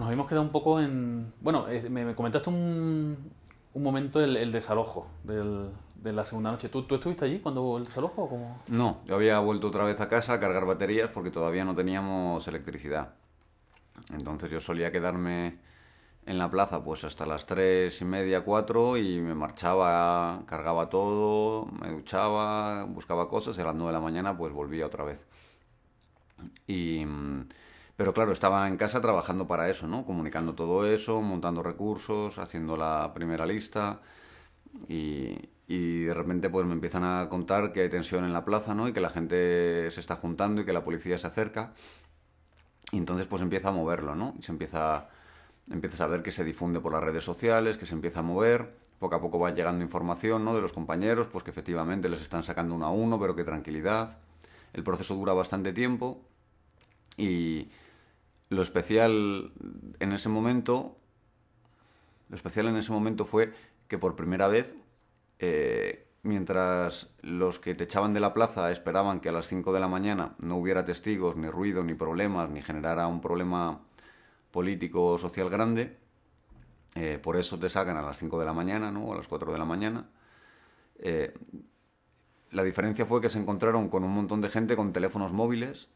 nos habíamos quedado un poco en... Bueno, me comentaste un momento el desalojo de la segunda noche. ¿Tú estuviste allí cuando hubo el desalojo o cómo? No, yo había vuelto otra vez a casa a cargar baterías porque todavía no teníamos electricidad. Entonces yo solía quedarme en la plaza pues hasta las 3:30, 4 y me marchaba, cargaba todo, me duchaba, buscaba cosas y a las 9 de la mañana pues volvía otra vez. Y, pero claro, estaba en casa trabajando para eso, ¿no? Comunicando todo eso, montando recursos, haciendo la primera lista y de repente pues me empiezan a contar que hay tensión en la plaza, ¿no? Y que la gente se está juntando y que la policía se acerca. Y entonces pues empieza a moverlo, ¿no? Y empiezas a ver que se difunde por las redes sociales, que se empieza a mover. Poco a poco va llegando información, ¿no? De los compañeros, pues que efectivamente les están sacando uno a uno, pero que tranquilidad. El proceso dura bastante tiempo y lo especial en ese momento, lo especial en ese momento fue que por primera vez, mientras los que te echaban de la plaza esperaban que a las 5 de la mañana no hubiera testigos, ni ruido, ni problemas, ni generara un problema político o social grande, por eso te sacan a las 5 de la mañana, ¿no? O a las 4 de la mañana. Eh, la diferencia fue que se encontraron con un montón de gente con teléfonos móviles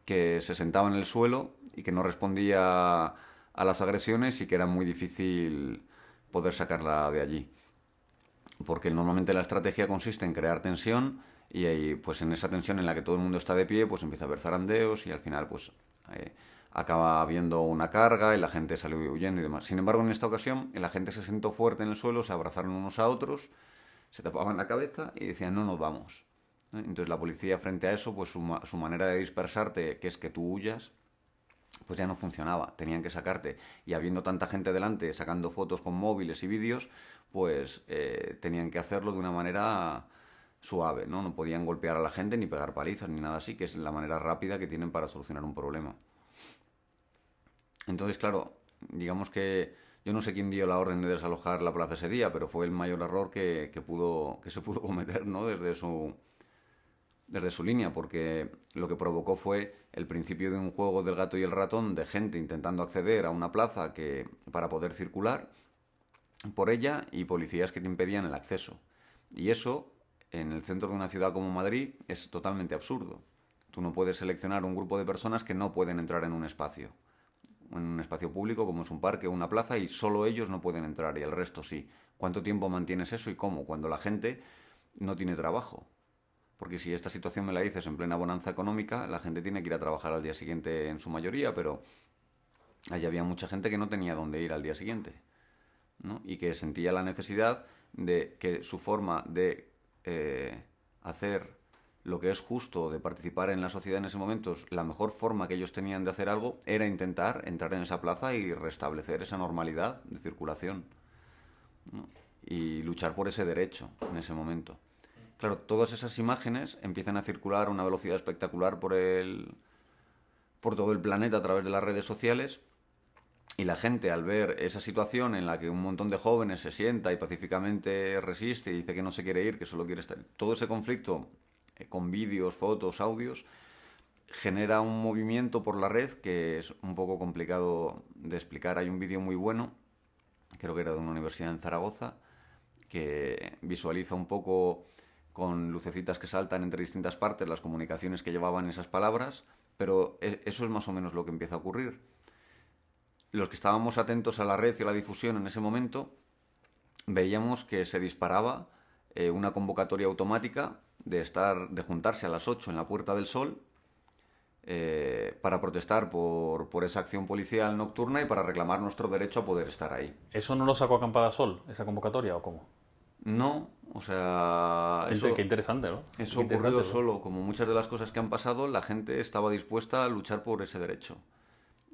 que se sentaba en el suelo y que no respondía a las agresiones y que era muy difícil poder sacarla de allí. Porque normalmente la estrategia consiste en crear tensión y ahí, pues en esa tensión en la que todo el mundo está de pie, pues empieza a haber zarandeos y al final pues acaba habiendo una carga y la gente sale huyendo y demás. Sin embargo, en esta ocasión la gente se sentó fuerte en el suelo, se abrazaron unos a otros, se tapaban la cabeza y decían no nos vamos. Entonces la policía frente a eso, pues su manera de dispersarte, que es que tú huyas, pues ya no funcionaba, tenían que sacarte. Y habiendo tanta gente delante sacando fotos con móviles y vídeos, pues tenían que hacerlo de una manera suave, ¿no? No podían golpear a la gente ni pegar palizas ni nada así, que es la manera rápida que tienen para solucionar un problema. Entonces, claro, digamos que yo no sé quién dio la orden de desalojar la plaza ese día, pero fue el mayor error que se pudo cometer, ¿no? Desde su línea, porque lo que provocó fue el principio de un juego del gato y el ratón de gente intentando acceder a una plaza para poder circular por ella y policías que te impedían el acceso. Y eso, en el centro de una ciudad como Madrid, es totalmente absurdo. Tú no puedes seleccionar un grupo de personas que no pueden entrar en un espacio público como es un parque o una plaza y solo ellos no pueden entrar y el resto sí. ¿Cuánto tiempo mantienes eso y cómo? Cuando la gente no tiene trabajo. Porque si esta situación me la dices en plena bonanza económica, la gente tiene que ir a trabajar al día siguiente en su mayoría, pero allí había mucha gente que no tenía dónde ir al día siguiente, ¿no? Y que sentía la necesidad de que su forma de hacer lo que es justo, de participar en la sociedad en ese momento, la mejor forma que ellos tenían de hacer algo era intentar entrar en esa plaza y restablecer esa normalidad de circulación, ¿no? Y luchar por ese derecho en ese momento. Claro, todas esas imágenes empiezan a circular a una velocidad espectacular por todo el planeta a través de las redes sociales y la gente al ver esa situación en la que un montón de jóvenes se sienta y pacíficamente resiste y dice que no se quiere ir, que solo quiere estar, todo ese conflicto con vídeos, fotos, audios, genera un movimiento por la red que es un poco complicado de explicar. Hay un vídeo muy bueno, creo que era de una universidad en Zaragoza, que visualiza un poco con lucecitas que saltan entre distintas partes las comunicaciones que llevaban esas palabras, pero eso es más o menos lo que empieza a ocurrir. Los que estábamos atentos a la red y a la difusión en ese momento, veíamos que se disparaba una convocatoria automática de juntarse a las 8 en la Puerta del Sol para protestar por esa acción policial nocturna y para reclamar nuestro derecho a poder estar ahí. ¿Eso no lo sacó Acampada Sol, esa convocatoria, o cómo? No, o sea, Qué interesante, ¿no? Qué eso ocurrió interesante, ¿no? solo. Como muchas de las cosas que han pasado, la gente estaba dispuesta a luchar por ese derecho.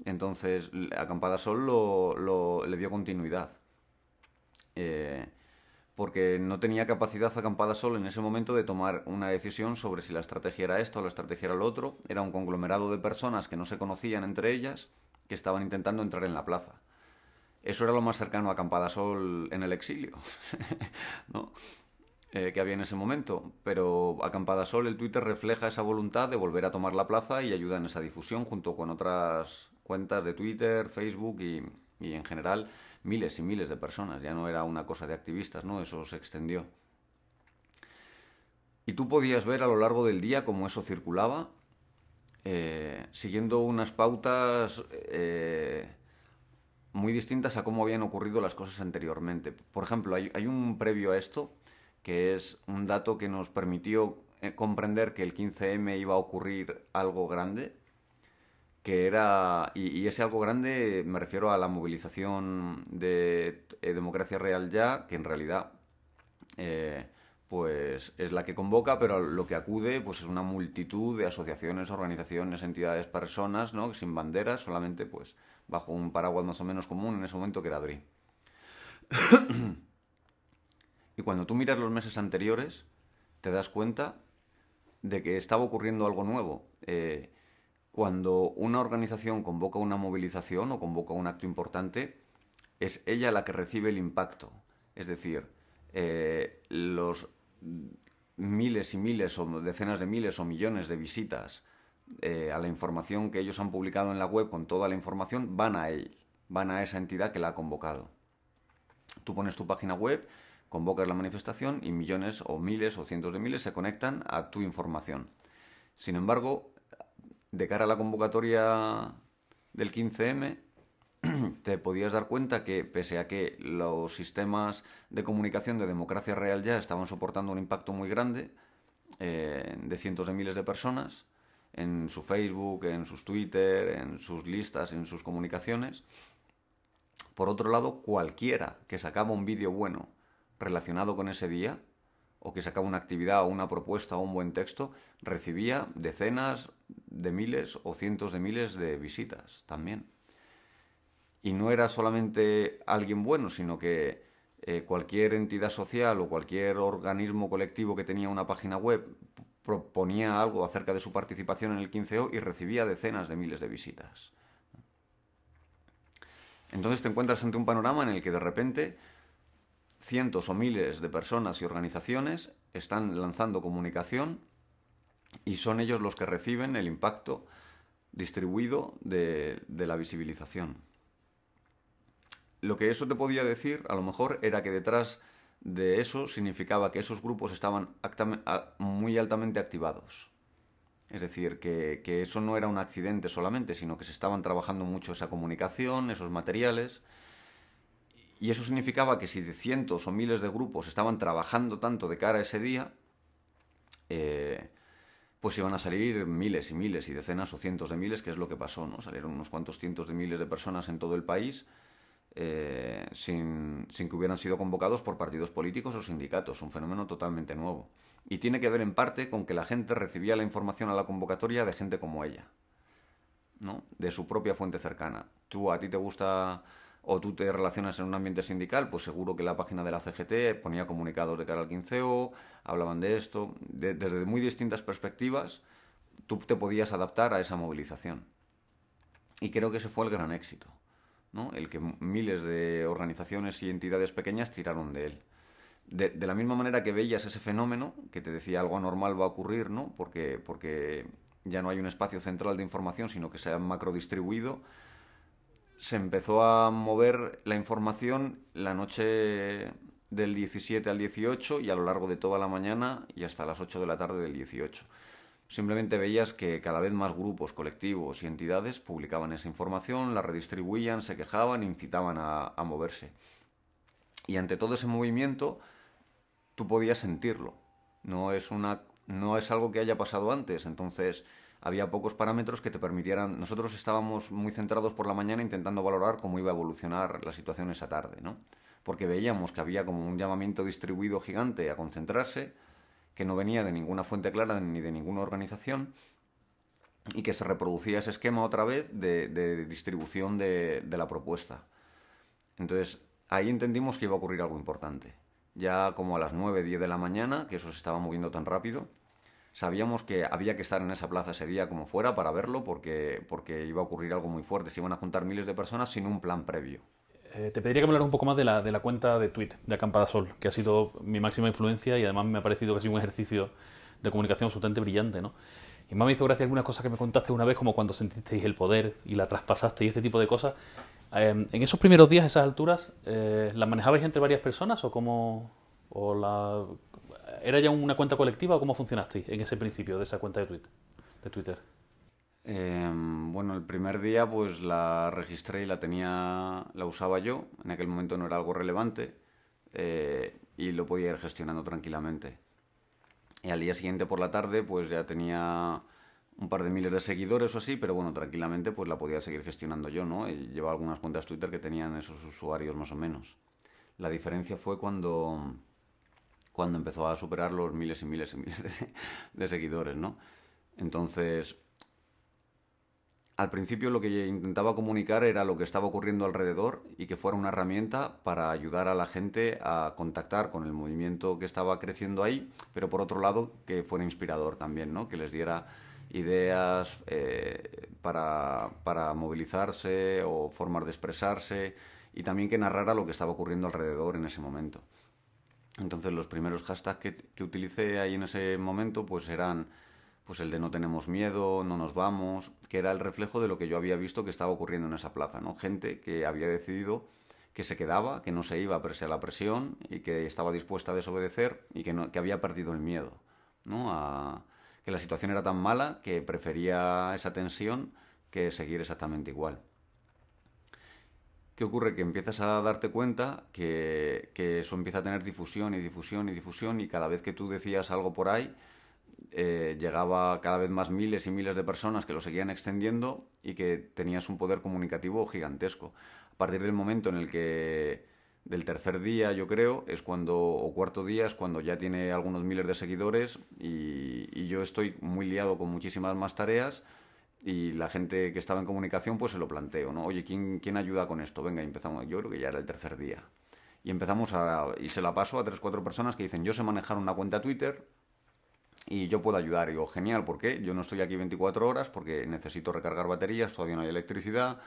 Entonces, Acampada Sol le dio continuidad. Eh, porque no tenía capacidad Acampada Sol en ese momento de tomar una decisión sobre si la estrategia era esta o la estrategia era lo otro. Era un conglomerado de personas que no se conocían entre ellas, que estaban intentando entrar en la plaza. Eso era lo más cercano a Acampada Sol en el exilio, ¿no? Que había en ese momento. Pero Acampada Sol, el Twitter refleja esa voluntad de volver a tomar la plaza y ayuda en esa difusión junto con cuentas de Twitter, Facebook y en general miles y miles de personas. Ya no era una cosa de activistas, ¿no? Eso se extendió. Y tú podías ver a lo largo del día cómo eso circulaba, siguiendo unas pautas muy distintas a cómo habían ocurrido las cosas anteriormente. Por ejemplo, hay un previo a esto, que es un dato que nos permitió comprender que el 15M iba a ocurrir algo grande, que era, y ese algo grande me refiero a la movilización de Democracia Real Ya, que en realidad pues es la que convoca, pero lo que acude pues es una multitud de asociaciones, organizaciones, entidades, personas, ¿no? Sin banderas, solamente pues bajo un paraguas más o menos común en ese momento, que era DRI. Y cuando tú miras los meses anteriores, te das cuenta de que estaba ocurriendo algo nuevo. Cuando una organización convoca una movilización o convoca un acto importante, es ella la que recibe el impacto. Es decir, los miles y miles o decenas de miles o millones de visitas a la información que ellos han publicado en la web, con toda la información, van a él, van a esa entidad que la ha convocado. Tú pones tu página web, convocas la manifestación y millones o miles o cientos de miles se conectan a tu información. Sin embargo, de cara a la convocatoria del 15M, te podías dar cuenta que, pese a que los sistemas de comunicación de Democracia Real Ya estaban soportando un impacto muy grande de cientos de miles de personas en su Facebook, en sus Twitter, en sus listas, en sus comunicaciones, por otro lado, cualquiera que sacaba un vídeo bueno relacionado con ese día, o que sacaba una actividad o una propuesta o un buen texto, recibía decenas de miles o cientos de miles de visitas también. Y no era solamente alguien bueno, sino que cualquier entidad social o cualquier organismo colectivo que tenía una página web proponía algo acerca de su participación en el 15O y recibía decenas de miles de visitas. Entonces te encuentras ante un panorama en el que de repente cientos o miles de personas y organizaciones están lanzando comunicación y son ellos los que reciben el impacto distribuido de la visibilización. Lo que eso te podía decir, a lo mejor, era que detrás de eso significaba que esos grupos estaban muy altamente activados. Es decir, que eso no era un accidente solamente, sino que se estaban trabajando mucho esa comunicación, esos materiales. Y eso significaba que si de cientos o miles de grupos estaban trabajando tanto de cara a ese día, pues iban a salir miles y miles y decenas o cientos de miles, que es lo que pasó, ¿no? Salieron unos cuantos cientos de miles de personas en todo el país, sin que hubieran sido convocados por partidos políticos o sindicatos, un fenómeno totalmente nuevo. Y tiene que ver en parte con que la gente recibía la información a la convocatoria de gente como ella, ¿no? De su propia fuente cercana. A ti te gusta o tú te relacionas en un ambiente sindical, pues seguro que la página de la CGT ponía comunicados de cara al 15O, hablaban de esto, desde muy distintas perspectivas, tú te podías adaptar a esa movilización. Y creo que ese fue el gran éxito, ¿no? El que miles de organizaciones y entidades pequeñas tiraron de él. De la misma manera que veías ese fenómeno, que te decía algo anormal va a ocurrir, ¿no? Porque ya no hay un espacio central de información, sino que se ha macrodistribuido, se empezó a mover la información la noche del 17 al 18 y a lo largo de toda la mañana y hasta las 8 de la tarde del 18. Simplemente veías que cada vez más grupos, colectivos y entidades publicaban esa información, la redistribuían, se quejaban, incitaban a moverse. Y ante todo ese movimiento, tú podías sentirlo. No es algo que haya pasado antes. Entonces, había pocos parámetros que te permitieran... Nosotros estábamos muy centrados por la mañana intentando valorar cómo iba a evolucionar la situación esa tarde, ¿no? Porque veíamos que había como un llamamiento distribuido gigante a concentrarse, que no venía de ninguna fuente clara ni de ninguna organización, y que se reproducía ese esquema otra vez de distribución de la propuesta. Entonces, ahí entendimos que iba a ocurrir algo importante. Ya como a las 9, 10 de la mañana, que eso se estaba moviendo tan rápido, sabíamos que había que estar en esa plaza ese día como fuera para verlo, porque iba a ocurrir algo muy fuerte. Se iban a juntar miles de personas sin un plan previo. Te pediría que me hablaras un poco más de la cuenta de Twitter de Acampada Sol, que ha sido mi máxima influencia y además me ha parecido que ha sido un ejercicio de comunicación absolutamente brillante, ¿no? Y más me hizo gracia algunas cosas que me contaste una vez, como cuando sentisteis el poder y la traspasaste y este tipo de cosas. En esos primeros días, esas alturas, ¿las manejabais entre varias personas o cómo? O la, ¿Era ya una cuenta colectiva o cómo funcionasteis en ese principio de esa cuenta de Twitter? Bueno, el primer día pues la registré y la usaba yo. En aquel momento no era algo relevante y lo podía ir gestionando tranquilamente. Y al día siguiente por la tarde pues ya tenía un par de miles de seguidores o así, pero bueno, tranquilamente pues la podía seguir gestionando yo, ¿no? Y llevaba algunas cuentas Twitter que tenían esos usuarios más o menos. La diferencia fue cuando empezó a superar los miles y miles y miles de seguidores, ¿no? Entonces, al principio lo que intentaba comunicar era lo que estaba ocurriendo alrededor y que fuera una herramienta para ayudar a la gente a contactar con el movimiento que estaba creciendo ahí, pero por otro lado que fuera inspirador también, ¿no? Que les diera ideas para movilizarse o formas de expresarse y también que narrara lo que estaba ocurriendo alrededor en ese momento. Entonces los primeros hashtags que utilicé ahí en ese momento pues eran pues el de no tenemos miedo, no nos vamos, que era el reflejo de lo que yo había visto que estaba ocurriendo en esa plaza, ¿no? Gente que había decidido que se quedaba, que no se iba pese a la presión y que estaba dispuesta a desobedecer y que había perdido el miedo, ¿no? Que la situación era tan mala que prefería esa tensión que seguir exactamente igual. ¿Qué ocurre? Que empiezas a darte cuenta que eso empieza a tener difusión y difusión y difusión y cada vez que tú decías algo por ahí, llegaba cada vez más miles y miles de personas que lo seguían extendiendo y que tenías un poder comunicativo gigantesco. A partir del momento en el que, del tercer día yo creo, es cuando, o cuarto día, es cuando ya tiene algunos miles de seguidores y yo estoy muy liado con muchísimas más tareas y la gente que estaba en comunicación pues se lo planteo, ¿no? Oye, ¿quién ayuda con esto? Venga, y empezamos, yo creo que ya era el tercer día. Y se la paso a tres, cuatro personas que dicen, yo sé manejar una cuenta Twitter, y yo puedo ayudar. Y digo, genial, ¿por qué? Yo no estoy aquí 24 horas porque necesito recargar baterías, todavía no hay electricidad.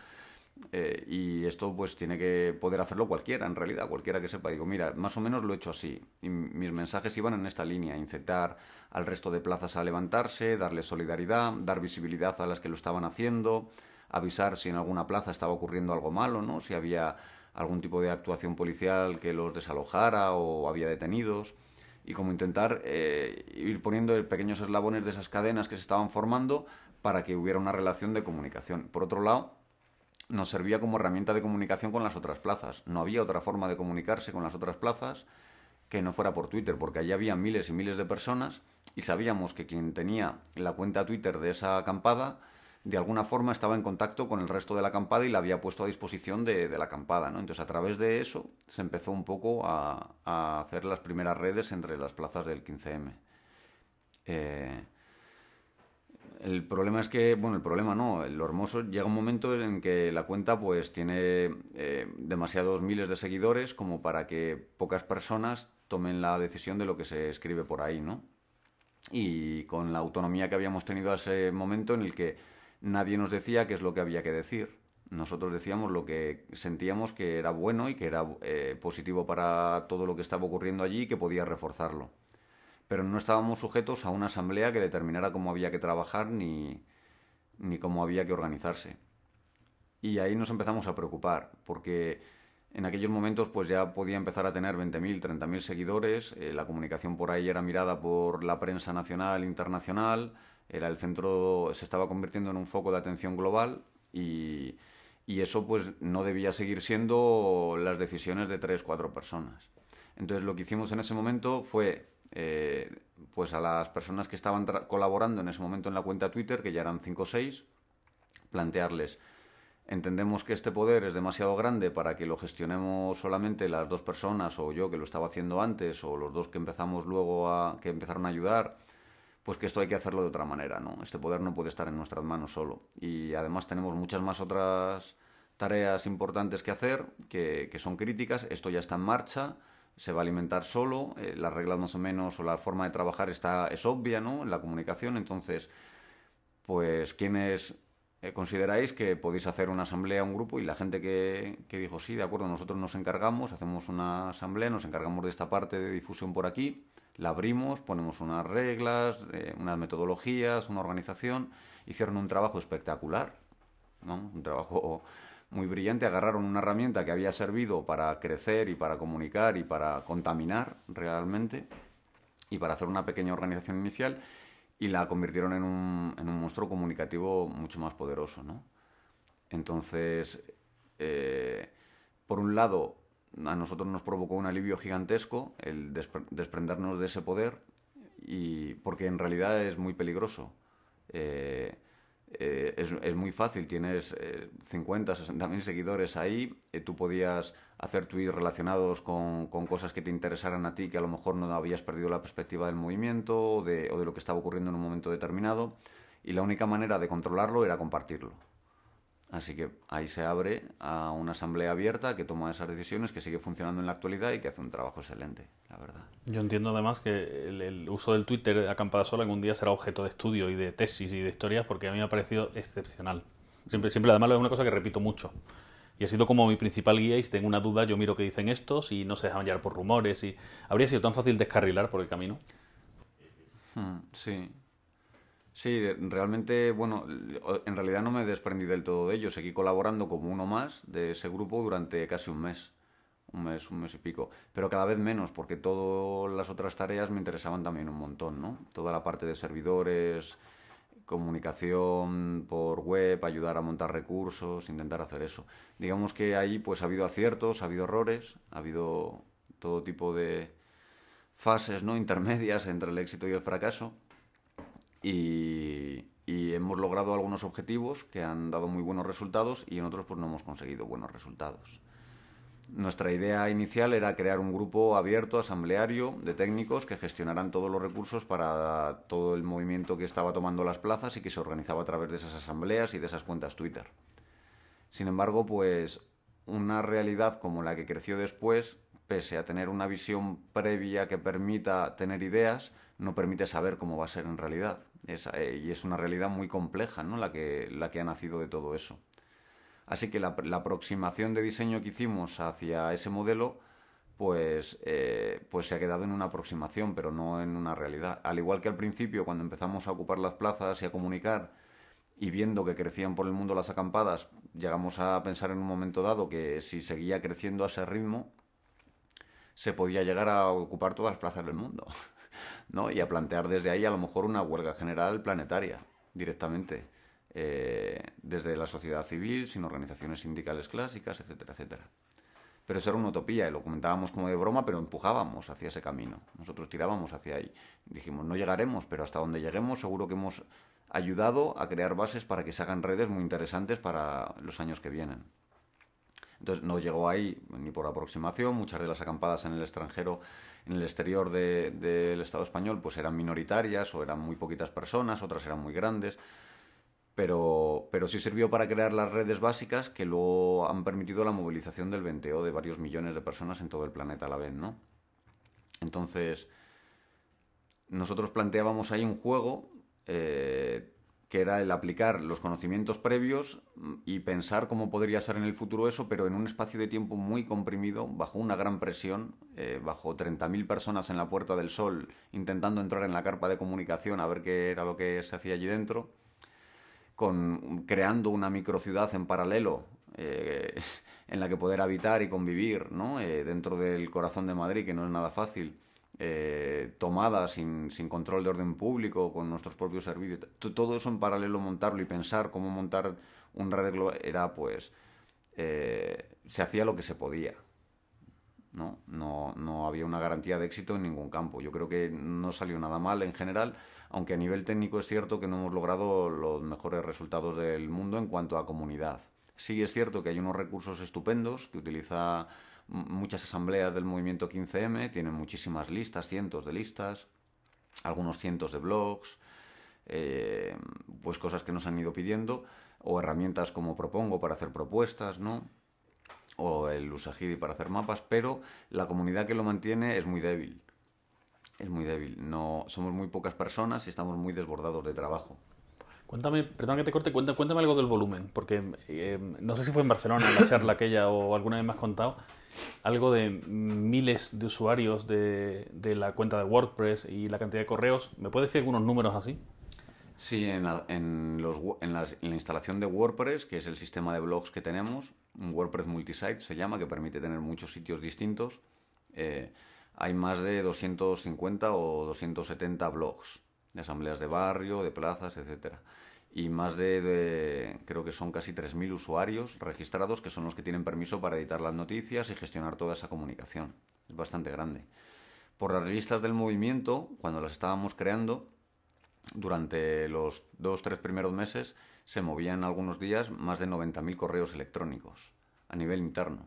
Y esto pues tiene que poder hacerlo cualquiera, en realidad, cualquiera que sepa. Digo, mira, más o menos lo he hecho así. Y mis mensajes iban en esta línea, incitar al resto de plazas a levantarse, darles solidaridad, dar visibilidad a las que lo estaban haciendo, avisar si en alguna plaza estaba ocurriendo algo malo, ¿no? Si había algún tipo de actuación policial que los desalojara o había detenidos y como intentar ir poniendo pequeños eslabones de esas cadenas que se estaban formando para que hubiera una relación de comunicación. Por otro lado, nos servía como herramienta de comunicación con las otras plazas. No había otra forma de comunicarse con las otras plazas que no fuera por Twitter, porque allí había miles y miles de personas y sabíamos que quien tenía la cuenta Twitter de esa acampada de alguna forma estaba en contacto con el resto de la acampada y la había puesto a disposición de la acampada, ¿no? Entonces a través de eso se empezó un poco a hacer las primeras redes entre las plazas del 15M. Eh, el problema es que, bueno, el problema no, lo hermoso llega un momento en que la cuenta pues tiene demasiados miles de seguidores como para que pocas personas tomen la decisión de lo que se escribe por ahí, ¿no? Y con la autonomía que habíamos tenido a ese momento en el que nadie nos decía qué es lo que había que decir. Nosotros decíamos lo que sentíamos que era bueno y que era positivo para todo lo que estaba ocurriendo allí y que podía reforzarlo. Pero no estábamos sujetos a una asamblea que determinara cómo había que trabajar ni cómo había que organizarse. Y ahí nos empezamos a preocupar, porque en aquellos momentos pues ya podía empezar a tener 20.000, 30.000 seguidores, la comunicación por ahí era mirada por la prensa nacional e internacional, era el centro, se estaba convirtiendo en un foco de atención global y eso pues no debía seguir siendo las decisiones de tres, cuatro personas. Entonces lo que hicimos en ese momento fue pues a las personas que estaban colaborando en ese momento en la cuenta Twitter, que ya eran 5 o 6, plantearles: entendemos que este poder es demasiado grande para que lo gestionemos solamente las dos personas o yo que lo estaba haciendo antes o los dos que empezamos luego que empezaron a ayudar, pues que esto hay que hacerlo de otra manera, ¿no? Este poder no puede estar en nuestras manos solo. Y además tenemos muchas más otras tareas importantes que hacer, que son críticas. Esto ya está en marcha, se va a alimentar solo, las reglas más o menos o la forma de trabajar es obvia, ¿no? En la comunicación, entonces, pues quienes consideráis que podéis hacer una asamblea, un grupo, y la gente que dijo, sí, de acuerdo, nosotros nos encargamos, hacemos una asamblea, nos encargamos de esta parte de difusión por aquí, La abrimos, ponemos unas reglas, unas metodologías, una organización. Hicieron un trabajo espectacular, ¿no? Un trabajo muy brillante. Agarraron una herramienta que había servido para crecer y para comunicar y para contaminar realmente y para hacer una pequeña organización inicial y la convirtieron en un monstruo comunicativo mucho más poderoso, ¿no? Entonces, por un lado, a nosotros nos provocó un alivio gigantesco el desprendernos de ese poder, y porque en realidad es muy peligroso. Eh, es muy fácil, tienes 50, 60 mil seguidores ahí, tú podías hacer tweets relacionados con cosas que te interesaran a ti, que a lo mejor no habías perdido la perspectiva del movimiento o de lo que estaba ocurriendo en un momento determinado, y la única manera de controlarlo era compartirlo. Así que ahí se abre a una asamblea abierta que toma esas decisiones, que sigue funcionando en la actualidad y que hace un trabajo excelente, la verdad. Yo entiendo además que el uso del Twitter acampada sola en un día será objeto de estudio y de tesis y de historias, porque a mí me ha parecido excepcional. Siempre, además, es una cosa que repito mucho. Y ha sido como mi principal guía, y si tengo una duda yo miro qué dicen estos y no se dejan llevar por rumores. Y habría sido tan fácil descarrilar por el camino. Sí. Sí, realmente, bueno, en realidad no me desprendí del todo de ello. Seguí colaborando como uno más de ese grupo durante casi un mes y pico. Pero cada vez menos, porque todas las otras tareas me interesaban también un montón, ¿no? Toda la parte de servidores, comunicación por web, ayudar a montar recursos, intentar hacer eso. Digamos que ahí pues ha habido aciertos, ha habido errores, ha habido todo tipo de fases, ¿no? Intermedias entre el éxito y el fracaso. Y hemos logrado algunos objetivos que han dado muy buenos resultados, y en otros pues no hemos conseguido buenos resultados. Nuestra idea inicial era crear un grupo abierto, asambleario, de técnicos que gestionaran todos los recursos para todo el movimiento que estaba tomando las plazas y que se organizaba a través de esas asambleas y de esas cuentas Twitter. Sin embargo, pues una realidad como la que creció después, pese a tener una visión previa que permita tener ideas, no permite saber cómo va a ser en realidad. Y es una realidad muy compleja, ¿no? La que ha nacido de todo eso. Así que la aproximación de diseño que hicimos hacia ese modelo, pues se ha quedado en una aproximación, pero no en una realidad. Al igual que al principio, cuando empezamos a ocupar las plazas y a comunicar, y viendo que crecían por el mundo las acampadas, llegamos a pensar en un momento dado que si seguía creciendo a ese ritmo, se podía llegar a ocupar todas las plazas del mundo, ¿no? Y a plantear desde ahí a lo mejor una huelga general planetaria, directamente, desde la sociedad civil, sin organizaciones sindicales clásicas, etcétera, etcétera. Pero eso era una utopía, y lo comentábamos como de broma, pero empujábamos hacia ese camino. Nosotros tirábamos hacia ahí. Dijimos, no llegaremos, pero hasta donde lleguemos seguro que hemos ayudado a crear bases para que se hagan redes muy interesantes para los años que vienen. Entonces no llegó ahí ni por aproximación. Muchas de las acampadas en el extranjero, en el exterior del Estado español, pues eran minoritarias o eran muy poquitas personas, otras eran muy grandes. Pero sí sirvió para crear las redes básicas que luego han permitido la movilización del venteo de varios millones de personas en todo el planeta a la vez, ¿no? Entonces, nosotros planteábamos ahí un juego que era el aplicar los conocimientos previos y pensar cómo podría ser en el futuro eso, pero en un espacio de tiempo muy comprimido, bajo una gran presión, bajo 30.000 personas en la Puerta del Sol intentando entrar en la carpa de comunicación a ver qué era lo que se hacía allí dentro, creando una microciudad en paralelo en la que poder habitar y convivir, ¿no? Dentro del corazón de Madrid, que no es nada fácil. Tomada sin control de orden público, con nuestros propios servicios. Todo eso en paralelo, montarlo y pensar cómo montar un arreglo era pues... se hacía lo que se podía. No había una garantía de éxito en ningún campo. Yo creo que no salió nada mal en general, aunque a nivel técnico es cierto que no hemos logrado los mejores resultados del mundo en cuanto a comunidad. Sí es cierto que hay unos recursos estupendos que utiliza muchas asambleas del movimiento 15M, tienen muchísimas listas, cientos de listas, algunos cientos de blogs, pues cosas que nos han ido pidiendo, o herramientas como Propongo para hacer propuestas, ¿no? O el Usagidi para hacer mapas, pero la comunidad que lo mantiene es muy débil. Es muy débil. No, somos muy pocas personas y estamos muy desbordados de trabajo. Cuéntame, perdón que te corte, cuéntame algo del volumen, porque no sé si fue en Barcelona, en la charla aquella, o alguna vez me has contado algo de miles de usuarios de la cuenta de WordPress y la cantidad de correos. ¿Me puedes decir algunos números así? Sí, en la instalación de WordPress, que es el sistema de blogs que tenemos, un WordPress multisite se llama, que permite tener muchos sitios distintos, eh, hay más de 250 o 270 blogs, de asambleas de barrio, de plazas, etcétera. Y más creo que son casi 3.000 usuarios registrados, que son los que tienen permiso para editar las noticias y gestionar toda esa comunicación. Es bastante grande. Por las listas del movimiento, cuando las estábamos creando, durante los 2 o 3 primeros meses se movían algunos días más de 90.000 correos electrónicos a nivel interno,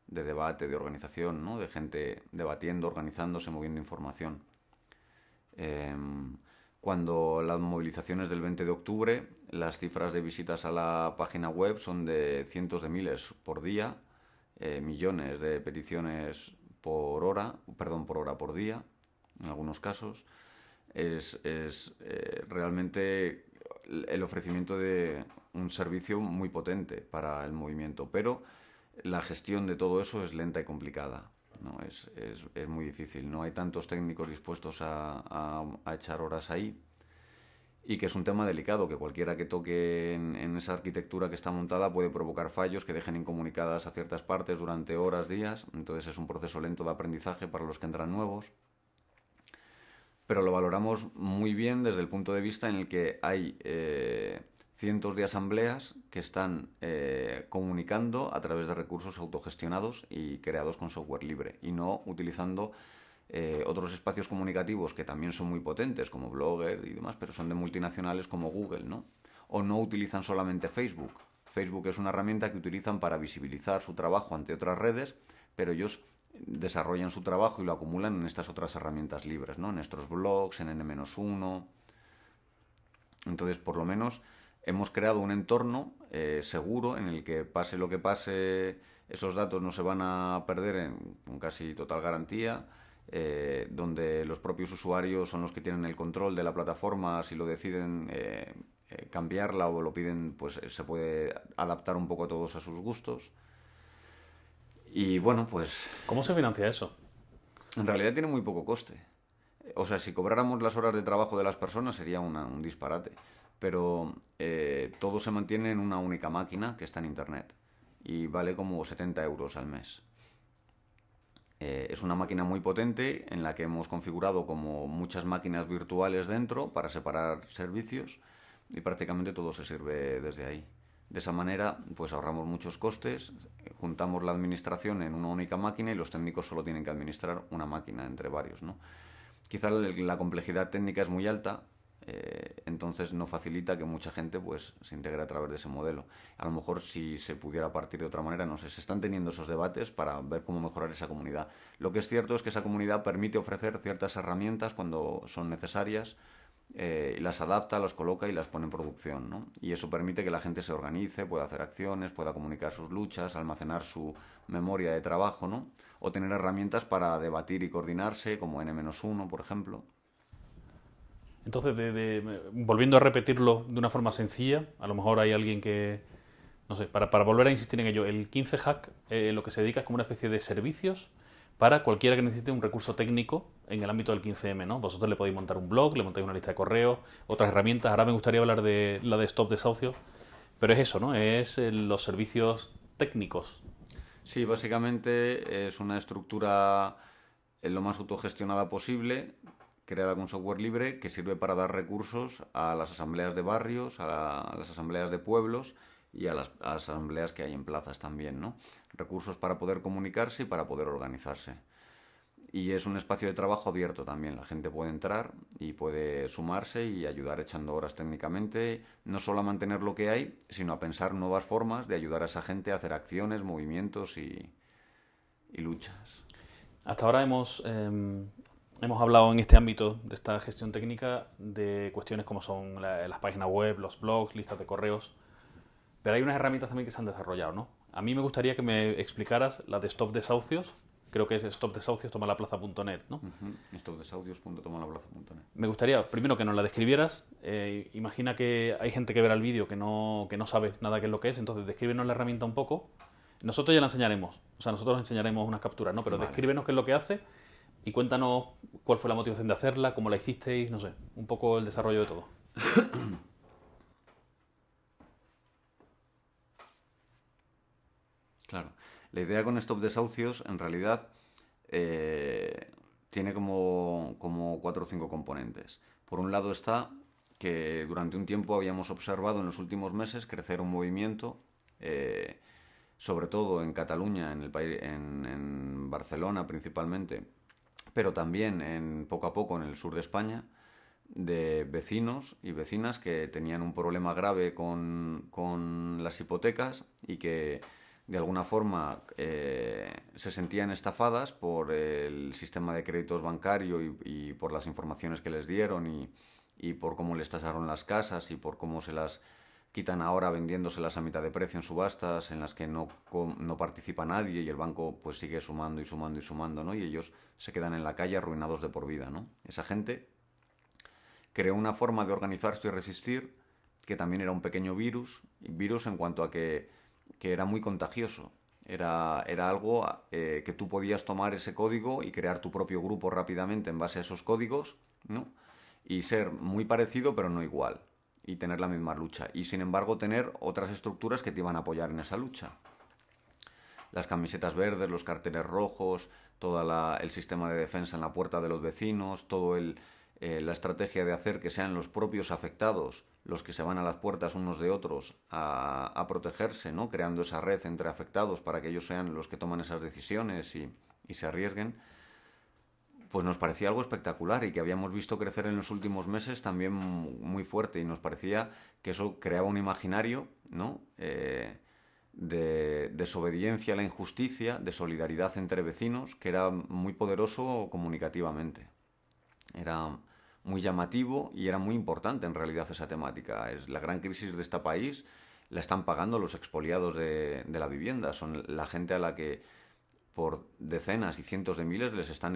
de debate, de organización, ¿no? De gente debatiendo, organizándose, moviendo información. Cuando las movilizaciones del 20 de octubre, las cifras de visitas a la página web son de cientos de miles por día, millones de peticiones por día, en algunos casos. Es realmente el ofrecimiento de un servicio muy potente para el movimiento, pero la gestión de todo eso es lenta y complicada, ¿no? Es muy difícil, no hay tantos técnicos dispuestos a echar horas ahí, y que es un tema delicado, que cualquiera que toque en esa arquitectura que está montada puede provocar fallos que dejen incomunicadas a ciertas partes durante horas, días. Entonces es un proceso lento de aprendizaje para los que entran nuevos, pero lo valoramos muy bien desde el punto de vista en el que hay cientos de asambleas que están comunicando a través de recursos autogestionados y creados con software libre, y no utilizando otros espacios comunicativos que también son muy potentes, como Blogger y demás, pero son de multinacionales como Google, ¿no? O no utilizan solamente Facebook. Facebook es una herramienta que utilizan para visibilizar su trabajo ante otras redes, pero ellos desarrollan su trabajo y lo acumulan en estas otras herramientas libres, ¿no? En nuestros blogs, en N-1. Entonces, por lo menos, hemos creado un entorno seguro en el que, pase lo que pase, esos datos no se van a perder con casi total garantía, donde los propios usuarios son los que tienen el control de la plataforma. Si lo deciden cambiarla o lo piden, pues se puede adaptar un poco a todos a sus gustos. Y bueno, pues ¿Cómo se financia eso? en realidad tiene muy poco coste. O sea, si cobráramos las horas de trabajo de las personas sería un disparate. Pero todo se mantiene en una única máquina que está en Internet y vale como 70 euros al mes. Es una máquina muy potente en la que hemos configurado como muchas máquinas virtuales dentro para separar servicios, y prácticamente todo se sirve desde ahí. De esa manera, pues ahorramos muchos costes, juntamos la administración en una única máquina y los técnicos solo tienen que administrar una máquina entre varios, ¿no? Quizá la complejidad técnica es muy alta, entonces no facilita que mucha gente pues se integre a través de ese modelo. A lo mejor si se pudiera partir de otra manera, no sé, se están teniendo esos debates para ver cómo mejorar esa comunidad. Lo que es cierto es que esa comunidad permite ofrecer ciertas herramientas cuando son necesarias, las adapta, las coloca y las pone en producción, ¿no? Y eso permite que la gente se organice, pueda hacer acciones, pueda comunicar sus luchas, almacenar su memoria de trabajo, ¿no? O tener herramientas para debatir y coordinarse, como N-1, por ejemplo. Entonces, volviendo a repetirlo de una forma sencilla, a lo mejor hay alguien que, no sé, para volver a insistir en ello, el 15 Hack lo que se dedica es como una especie de servicios para cualquiera que necesite un recurso técnico en el ámbito del 15M, ¿no? Vosotros le podéis montar un blog, le montáis una lista de correos, otras herramientas. Ahora me gustaría hablar de la de Stop Desahucios, pero es eso, ¿no? Es los servicios técnicos. Sí, básicamente es una estructura lo más autogestionada posible, creada con software libre, que sirve para dar recursos a las asambleas de barrios, a las asambleas de pueblos y a las asambleas que hay en plazas también, ¿no? Recursos para poder comunicarse y para poder organizarse. Y es un espacio de trabajo abierto también. La gente puede entrar y puede sumarse y ayudar echando horas técnicamente, no solo a mantener lo que hay, sino a pensar nuevas formas de ayudar a esa gente a hacer acciones, movimientos y luchas. Hasta ahora hemos hablado en este ámbito de esta gestión técnica de cuestiones como son las páginas web, los blogs, listas de correos, pero hay unas herramientas también que se han desarrollado, ¿no? A mí me gustaría que me explicaras la de Stop Desahucios, creo que es stopdesahucios.tomalaplaza.net, ¿no? Stopdesahucios.tomalaplaza.net. Me gustaría, primero, que nos la describieras. Imagina que hay gente que verá el vídeo que no sabe nada qué es lo que es, entonces descríbenos la herramienta un poco. Nosotros ya la enseñaremos, o sea, nosotros enseñaremos unas capturas, ¿no? Pero Vale. descríbenos qué es lo que hace y cuéntanos cuál fue la motivación de hacerla, cómo la hicisteis, no sé, un poco el desarrollo de todo. Claro. La idea con Stop Desahucios, en realidad, tiene como 4 o 5 componentes. Por un lado está que durante un tiempo habíamos observado en los últimos meses crecer un movimiento, sobre todo en Cataluña, en Barcelona principalmente, pero también poco a poco en el sur de España, de vecinos y vecinas que tenían un problema grave con las hipotecas y que de alguna forma se sentían estafadas por el sistema de créditos bancario y por las informaciones que les dieron y por cómo les tasaron las casas y por cómo se las quitan ahora vendiéndoselas a mitad de precio en subastas en las que no participa nadie y el banco pues sigue sumando y sumando y sumando, ¿no? Y ellos se quedan en la calle arruinados de por vida, ¿no? Esa gente creó una forma de organizarse y resistir que también era un pequeño virus en cuanto a que era muy contagioso. Era algo que tú podías tomar ese código y crear tu propio grupo rápidamente en base a esos códigos, ¿no? Y ser muy parecido pero no igual. Y tener la misma lucha. Y sin embargo tener otras estructuras que te iban a apoyar en esa lucha. Las camisetas verdes, los carteles rojos, todo el sistema de defensa en la puerta de los vecinos, la estrategia de hacer que sean los propios afectados los que se van a las puertas unos de otros a protegerse, ¿no? Creando esa red entre afectados para que ellos sean los que toman esas decisiones y se arriesguen, pues nos parecía algo espectacular y que habíamos visto crecer en los últimos meses también muy fuerte y nos parecía que eso creaba un imaginario, ¿no? De desobediencia a la injusticia, de solidaridad entre vecinos, que era muy poderoso comunicativamente. Era muy llamativo y era muy importante en realidad esa temática. Es la gran crisis de este país, la están pagando los expoliados de la vivienda. Son la gente a la que por decenas y cientos de miles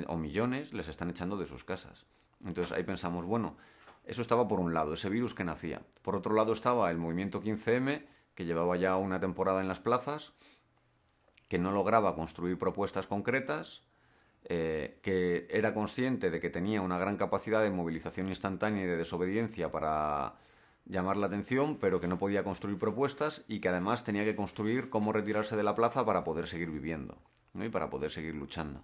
o millones les están echando de sus casas. Entonces ahí pensamos, bueno, eso estaba por un lado, ese virus que nacía. Por otro lado estaba el movimiento 15M, que llevaba ya una temporada en las plazas, que no lograba construir propuestas concretas, que era consciente de que tenía una gran capacidad de movilización instantánea y de desobediencia para llamar la atención, pero que no podía construir propuestas y que además tenía que construir cómo retirarse de la plaza para poder seguir viviendo, ¿no? Y para poder seguir luchando.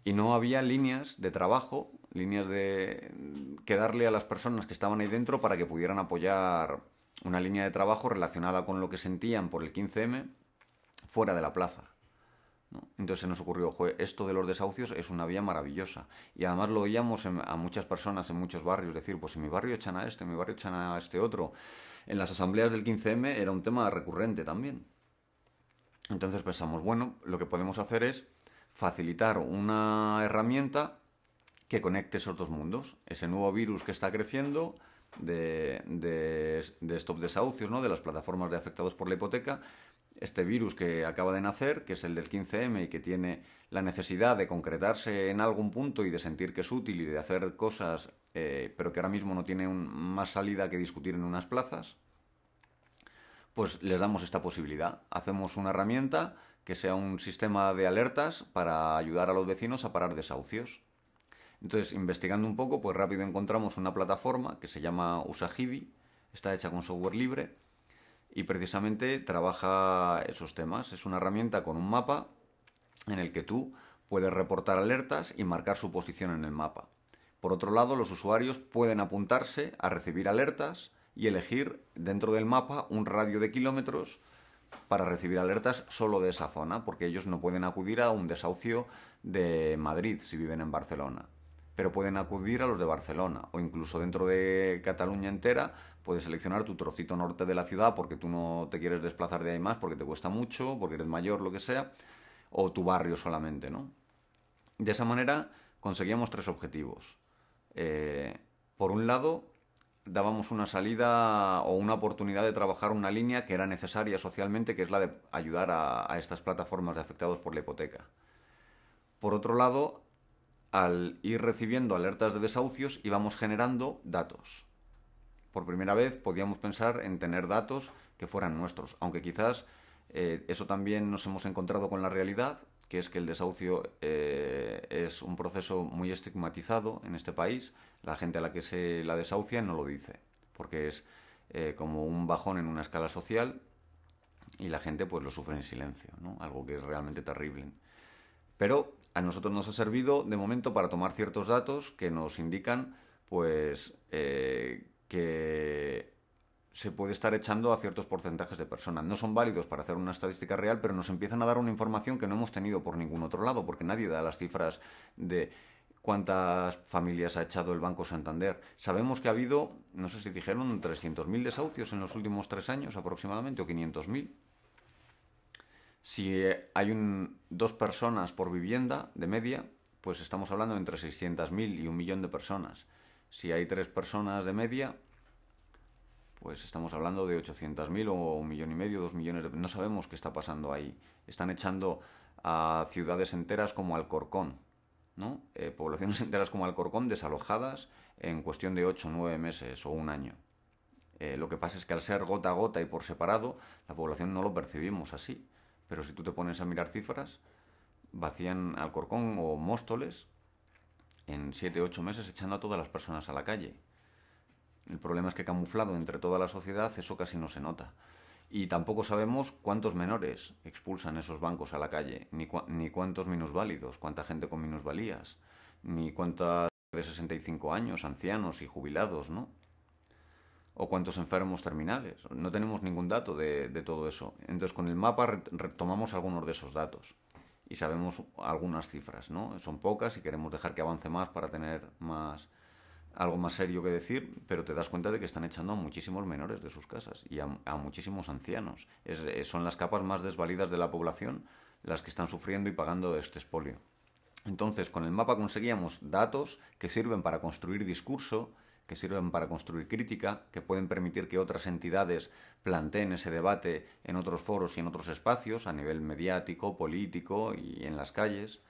Y no había líneas de trabajo, que darle a las personas que estaban ahí dentro para que pudieran apoyar una línea de trabajo relacionada con lo que sentían por el 15M fuera de la plaza, ¿no? Entonces se nos ocurrió, esto de los desahucios es una vía maravillosa. Y además lo oíamos a muchas personas en muchos barrios decir, pues en mi barrio echan a este, en mi barrio echan a este otro. En las asambleas del 15M era un tema recurrente también. Entonces pensamos, bueno, lo que podemos hacer es facilitar una herramienta que conecte esos dos mundos. Ese nuevo virus que está creciendo de Stop Desahucios, ¿no? De las plataformas de afectados por la hipoteca. Este virus que acaba de nacer, que es el del 15M y que tiene la necesidad de concretarse en algún punto y de sentir que es útil y de hacer cosas, pero que ahora mismo no tiene más salida que discutir en unas plazas, pues les damos esta posibilidad. Hacemos una herramienta que sea un sistema de alertas para ayudar a los vecinos a parar desahucios. Entonces, investigando un poco, pues rápido encontramos una plataforma que se llama Usagidi, está hecha con software libre y precisamente trabaja esos temas. Es una herramienta con un mapa en el que tú puedes reportar alertas y marcar su posición en el mapa. Por otro lado, los usuarios pueden apuntarse a recibir alertas y elegir dentro del mapa un radio de kilómetros para recibir alertas solo de esa zona, porque ellos no pueden acudir a un desahucio de Madrid si viven en Barcelona, pero pueden acudir a los de Barcelona, o incluso dentro de Cataluña entera puedes seleccionar tu trocito norte de la ciudad porque tú no te quieres desplazar de ahí más porque te cuesta mucho, porque eres mayor, lo que sea, o tu barrio solamente, ¿no? De esa manera conseguíamos 3 objetivos. Por un lado, dábamos una salida o una oportunidad de trabajar una línea que era necesaria socialmente, que es la de ayudar a estas plataformas de afectados por la hipoteca. Por otro lado, al ir recibiendo alertas de desahucios, íbamos generando datos. Por primera vez podíamos pensar en tener datos que fueran nuestros, aunque quizás eso también nos hemos encontrado con la realidad, que es que el desahucio es un proceso muy estigmatizado en este país. La gente a la que se la desahucia no lo dice, porque es como un bajón en una escala social y la gente pues lo sufre en silencio, ¿no? Algo que es realmente terrible. Pero a nosotros nos ha servido de momento para tomar ciertos datos que nos indican pues que se puede estar echando a ciertos porcentajes de personas. No son válidos para hacer una estadística real, pero nos empiezan a dar una información que no hemos tenido por ningún otro lado, porque nadie da las cifras de cuántas familias ha echado el Banco Santander. Sabemos que ha habido, no sé si dijeron, 300.000 desahucios en los últimos 3 años aproximadamente, o 500.000. Si hay 2 personas por vivienda de media, pues estamos hablando de entre 600.000 y 1 millón de personas. Si hay 3 personas de media, pues estamos hablando de 800.000 o 1,5 millones, 2 millones de... No sabemos qué está pasando ahí. Están echando a ciudades enteras como Alcorcón, ¿no? Poblaciones enteras como Alcorcón desalojadas en cuestión de 8 o 9 meses o un año. Lo que pasa es que al ser gota a gota y por separado, la población no lo percibimos así. Pero si tú te pones a mirar cifras, vacían Alcorcón o Móstoles en 7 o 8 meses echando a todas las personas a la calle. El problema es que camuflado entre toda la sociedad eso casi no se nota. Y tampoco sabemos cuántos menores expulsan esos bancos a la calle, ni cuántos minusválidos, cuánta gente con minusvalías, ni cuántas de 65 años, ancianos y jubilados, ¿no? O cuántos enfermos terminales. No tenemos ningún dato de todo eso. Entonces, con el mapa retomamos algunos de esos datos y sabemos algunas cifras, ¿no? Son pocas y queremos dejar que avance más para tener algo más serio que decir, pero te das cuenta de que están echando a muchísimos menores de sus casas y a muchísimos ancianos. Son las capas más desvalidas de la población las que están sufriendo y pagando este expolio. Entonces, con el mapa conseguíamos datos que sirven para construir discurso, que sirven para construir crítica, que pueden permitir que otras entidades planteen ese debate en otros foros y en otros espacios, a nivel mediático, político y en las calles.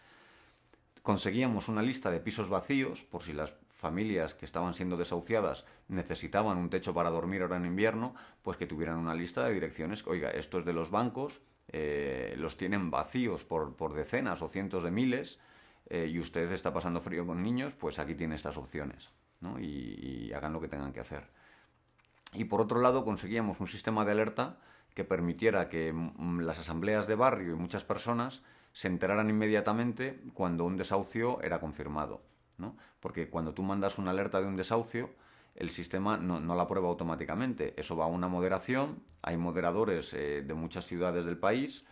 Conseguíamos una lista de pisos vacíos, por si las familias que estaban siendo desahuciadas necesitaban un techo para dormir ahora en invierno, pues que tuvieran una lista de direcciones, oiga, esto es de los bancos, los tienen vacíos por decenas o cientos de miles, y usted está pasando frío con niños, pues aquí tiene estas opciones, ¿no? Y hagan lo que tengan que hacer. Y por otro lado conseguíamos un sistema de alerta que permitiera que las asambleas de barrio y muchas personas se enteraran inmediatamente cuando un desahucio era confirmado, ¿no? Porque cuando tú mandas una alerta de un desahucio, el sistema no la aprueba automáticamente. Eso va a una moderación, hay moderadores de muchas ciudades del país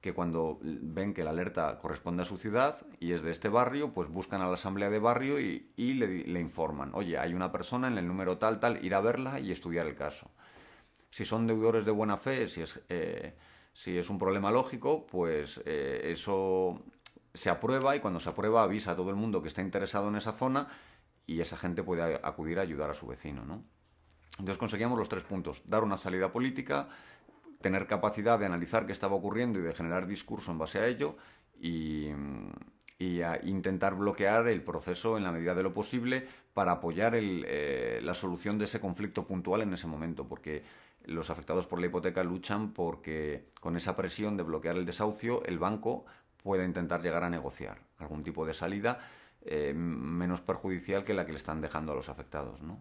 que cuando ven que la alerta corresponde a su ciudad y es de este barrio, pues buscan a la asamblea de barrio y le informan. Oye, hay una persona en el número tal, tal, ir a verla y estudiar el caso. Si son deudores de buena fe, si es un problema lógico, pues eso se aprueba y cuando se aprueba avisa a todo el mundo que está interesado en esa zona y esa gente puede acudir a ayudar a su vecino, ¿no? Entonces conseguíamos los 3 puntos: dar una salida política, tener capacidad de analizar qué estaba ocurriendo y de generar discurso en base a ello y a intentar bloquear el proceso en la medida de lo posible para apoyar la solución de ese conflicto puntual en ese momento, porque los afectados por la hipoteca luchan porque con esa presión de bloquear el desahucio el banco pueda intentar llegar a negociar algún tipo de salida menos perjudicial que la que le están dejando a los afectados, ¿no?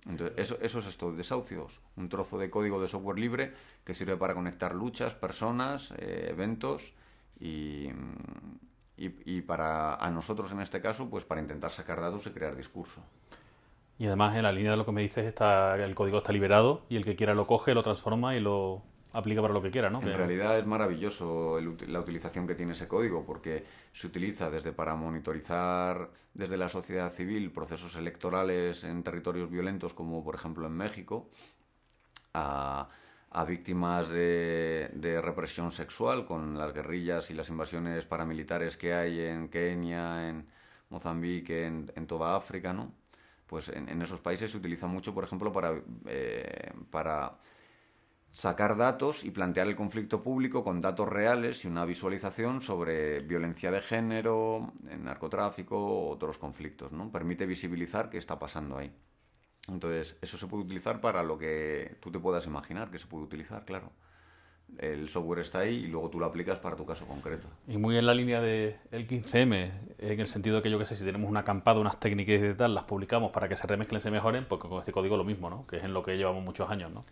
Entonces, eso es esto, desahucios, un trozo de código de software libre que sirve para conectar luchas, personas, eventos y para a nosotros en este caso, pues para intentar sacar datos y crear discurso. Y además en la línea de lo que me dices el código está liberado y el que quiera lo coge, lo transforma y lo aplica para lo que quiera, ¿no? En realidad es maravilloso la utilización que tiene ese código porque se utiliza desde para monitorizar desde la sociedad civil procesos electorales en territorios violentos como por ejemplo en México a víctimas de represión sexual con las guerrillas y las invasiones paramilitares que hay en Kenia, en Mozambique, en toda África, ¿no? Pues en esos países se utiliza mucho, por ejemplo, para sacar datos y plantear el conflicto público con datos reales y una visualización sobre violencia de género, narcotráfico o otros conflictos, ¿no? Permite visibilizar qué está pasando ahí. Entonces, eso se puede utilizar para lo que tú te puedas imaginar que se puede utilizar, claro. El software está ahí y luego tú lo aplicas para tu caso concreto. Y muy en la línea del 15M, en el sentido de que yo qué sé, si tenemos una acampada, unas técnicas y tal, las publicamos para que se remezclen, se mejoren, pues con este código lo mismo, ¿no? Que es en lo que llevamos muchos años, ¿no?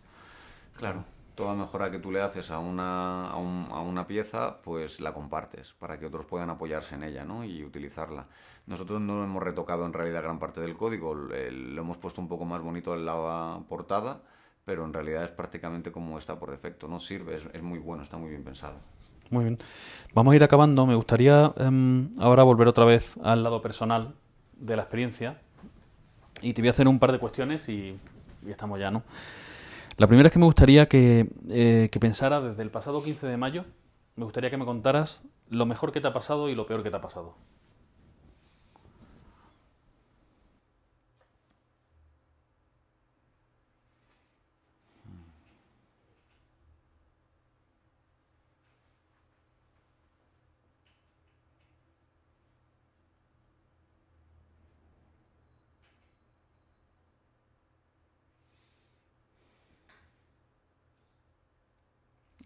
Claro. Toda mejora que tú le haces a una pieza, pues la compartes para que otros puedan apoyarse en ella, ¿no? Y utilizarla. Nosotros no hemos retocado en realidad gran parte del código, lo hemos puesto un poco más bonito en la portada, pero en realidad es prácticamente como está por defecto, ¿no? Sirve, es muy bueno, está muy bien pensado. Muy bien. Vamos a ir acabando. Me gustaría ahora volver otra vez al lado personal de la experiencia y te voy a hacer un par de cuestiones y estamos ya, ¿no? La primera es que me gustaría que pensara desde el pasado 15 de mayo, me gustaría que me contaras lo mejor que te ha pasado y lo peor que te ha pasado.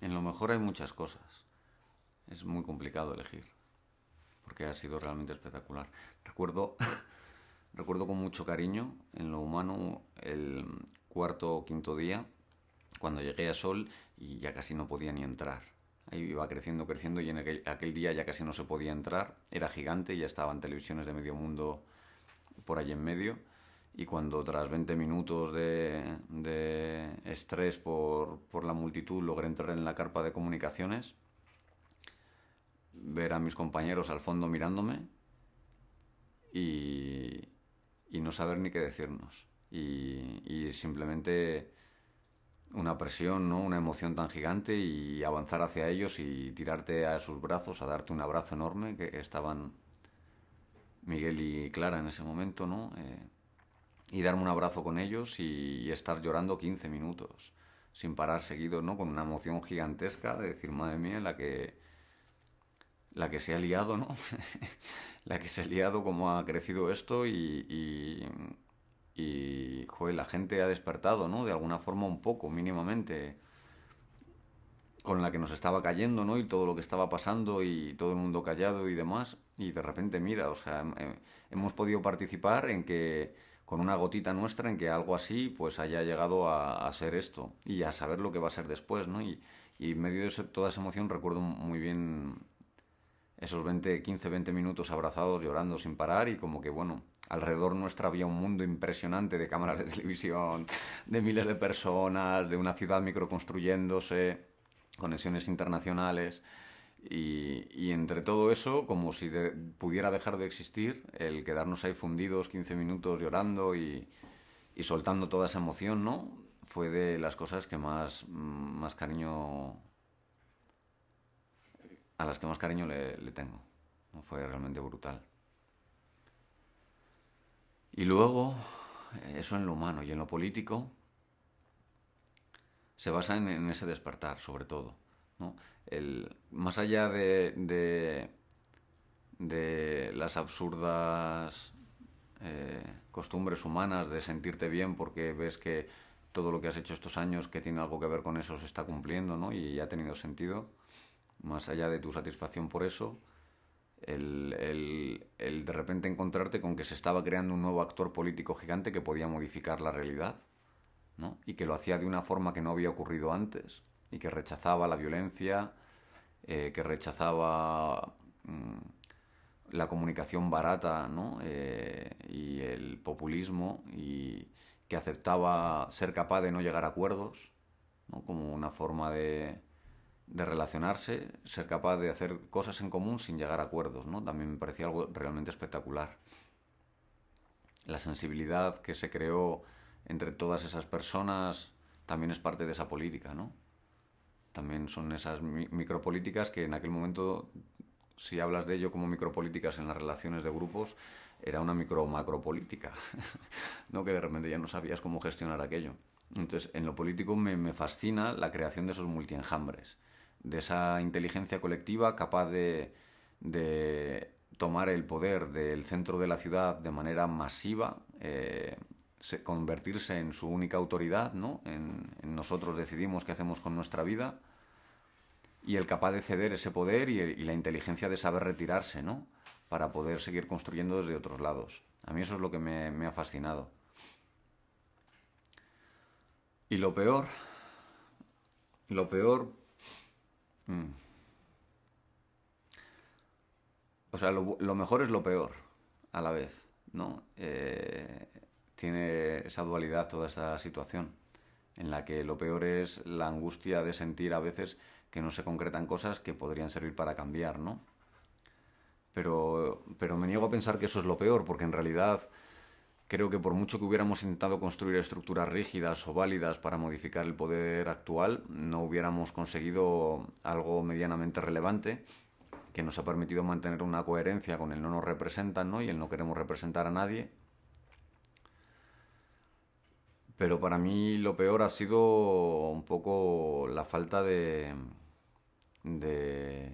En lo mejor hay muchas cosas. Es muy complicado elegir, porque ha sido realmente espectacular. Recuerdo, recuerdo con mucho cariño en lo humano el cuarto o quinto día, cuando llegué a Sol y ya casi no podía ni entrar. Ahí iba creciendo, creciendo y en aquel día ya casi no se podía entrar. Era gigante, ya estaban televisiones de medio mundo por allí en medio. Y cuando tras 20 minutos de estrés por la multitud logré entrar en la carpa de comunicaciones, ver a mis compañeros al fondo mirándome y, y no saber ni qué decirnos. Y simplemente una presión, ¿no? Una emoción tan gigante y avanzar hacia ellos y tirarte a sus brazos, a darte un abrazo enorme, que estaban Miguel y Clara en ese momento, ¿no? Y darme un abrazo con ellos y estar llorando 15 minutos sin parar seguido, ¿no? Con una emoción gigantesca de decir, madre mía, la que se ha liado, ¿no? La que se ha liado, cómo ha crecido esto y joder, la gente ha despertado, ¿no? De alguna forma un poco, mínimamente, con la que nos estaba cayendo, ¿no? Y todo lo que estaba pasando y todo el mundo callado y demás. Y de repente, mira, o sea, hemos podido participar en que, con una gotita nuestra, en que algo así, pues haya llegado a ser esto y a saber lo que va a ser después, ¿no? Y en medio de toda esa emoción recuerdo muy bien esos 15, 20 minutos abrazados, llorando sin parar y como que, bueno, alrededor nuestra había un mundo impresionante de cámaras de televisión, de miles de personas, de una ciudad microconstruyéndose, conexiones internacionales y entre todo eso, como si pudiera dejar de existir, el quedarnos ahí fundidos 15 minutos llorando y soltando toda esa emoción, ¿no? Fue de las cosas que más cariño a las que más cariño le tengo. ¿No? Fue realmente brutal. Y luego, eso en lo humano y en lo político, se basa en ese despertar, sobre todo. ¿No? Más allá de las absurdas costumbres humanas de sentirte bien porque ves que todo lo que has hecho estos años que tiene algo que ver con eso se está cumpliendo, ¿no? Y ha tenido sentido, más allá de tu satisfacción por eso, el de repente encontrarte con que se estaba creando un nuevo actor político gigante que podía modificar la realidad, ¿no? Y que lo hacía de una forma que no había ocurrido antes y que rechazaba la violencia, que rechazaba la comunicación barata, ¿no? Y el populismo y que aceptaba ser capaz de no llegar a acuerdos, ¿no? Como una forma de relacionarse, ser capaz de hacer cosas en común sin llegar a acuerdos, ¿no? También me parecía algo realmente espectacular. La sensibilidad que se creó entre todas esas personas también es parte de esa política, ¿no? También son esas micropolíticas que en aquel momento, si hablas de ello como micropolíticas en las relaciones de grupos, era una micro-macropolítica, ¿no? Que de repente ya no sabías cómo gestionar aquello. Entonces, en lo político me fascina la creación de esos multienjambres, de esa inteligencia colectiva capaz de tomar el poder del centro de la ciudad de manera masiva, convertirse en su única autoridad, ¿no? En nosotros decidimos qué hacemos con nuestra vida, y el capaz de ceder ese poder y la inteligencia de saber retirarse, ¿no? Para poder seguir construyendo desde otros lados. A mí eso es lo que me ha fascinado. Y lo peor, lo peor, o sea, lo mejor es lo peor a la vez, ¿no? Tiene esa dualidad toda esta situación, en la que lo peor es la angustia de sentir a veces que no se concretan cosas que podrían servir para cambiar, ¿no? Pero me niego a pensar que eso es lo peor, porque en realidad creo que por mucho que hubiéramos intentado construir estructuras rígidas o válidas para modificar el poder actual, no hubiéramos conseguido algo medianamente relevante que nos ha permitido mantener una coherencia con el no nos representan, ¿no? Y el no queremos representar a nadie. Pero para mí lo peor ha sido un poco la falta de, de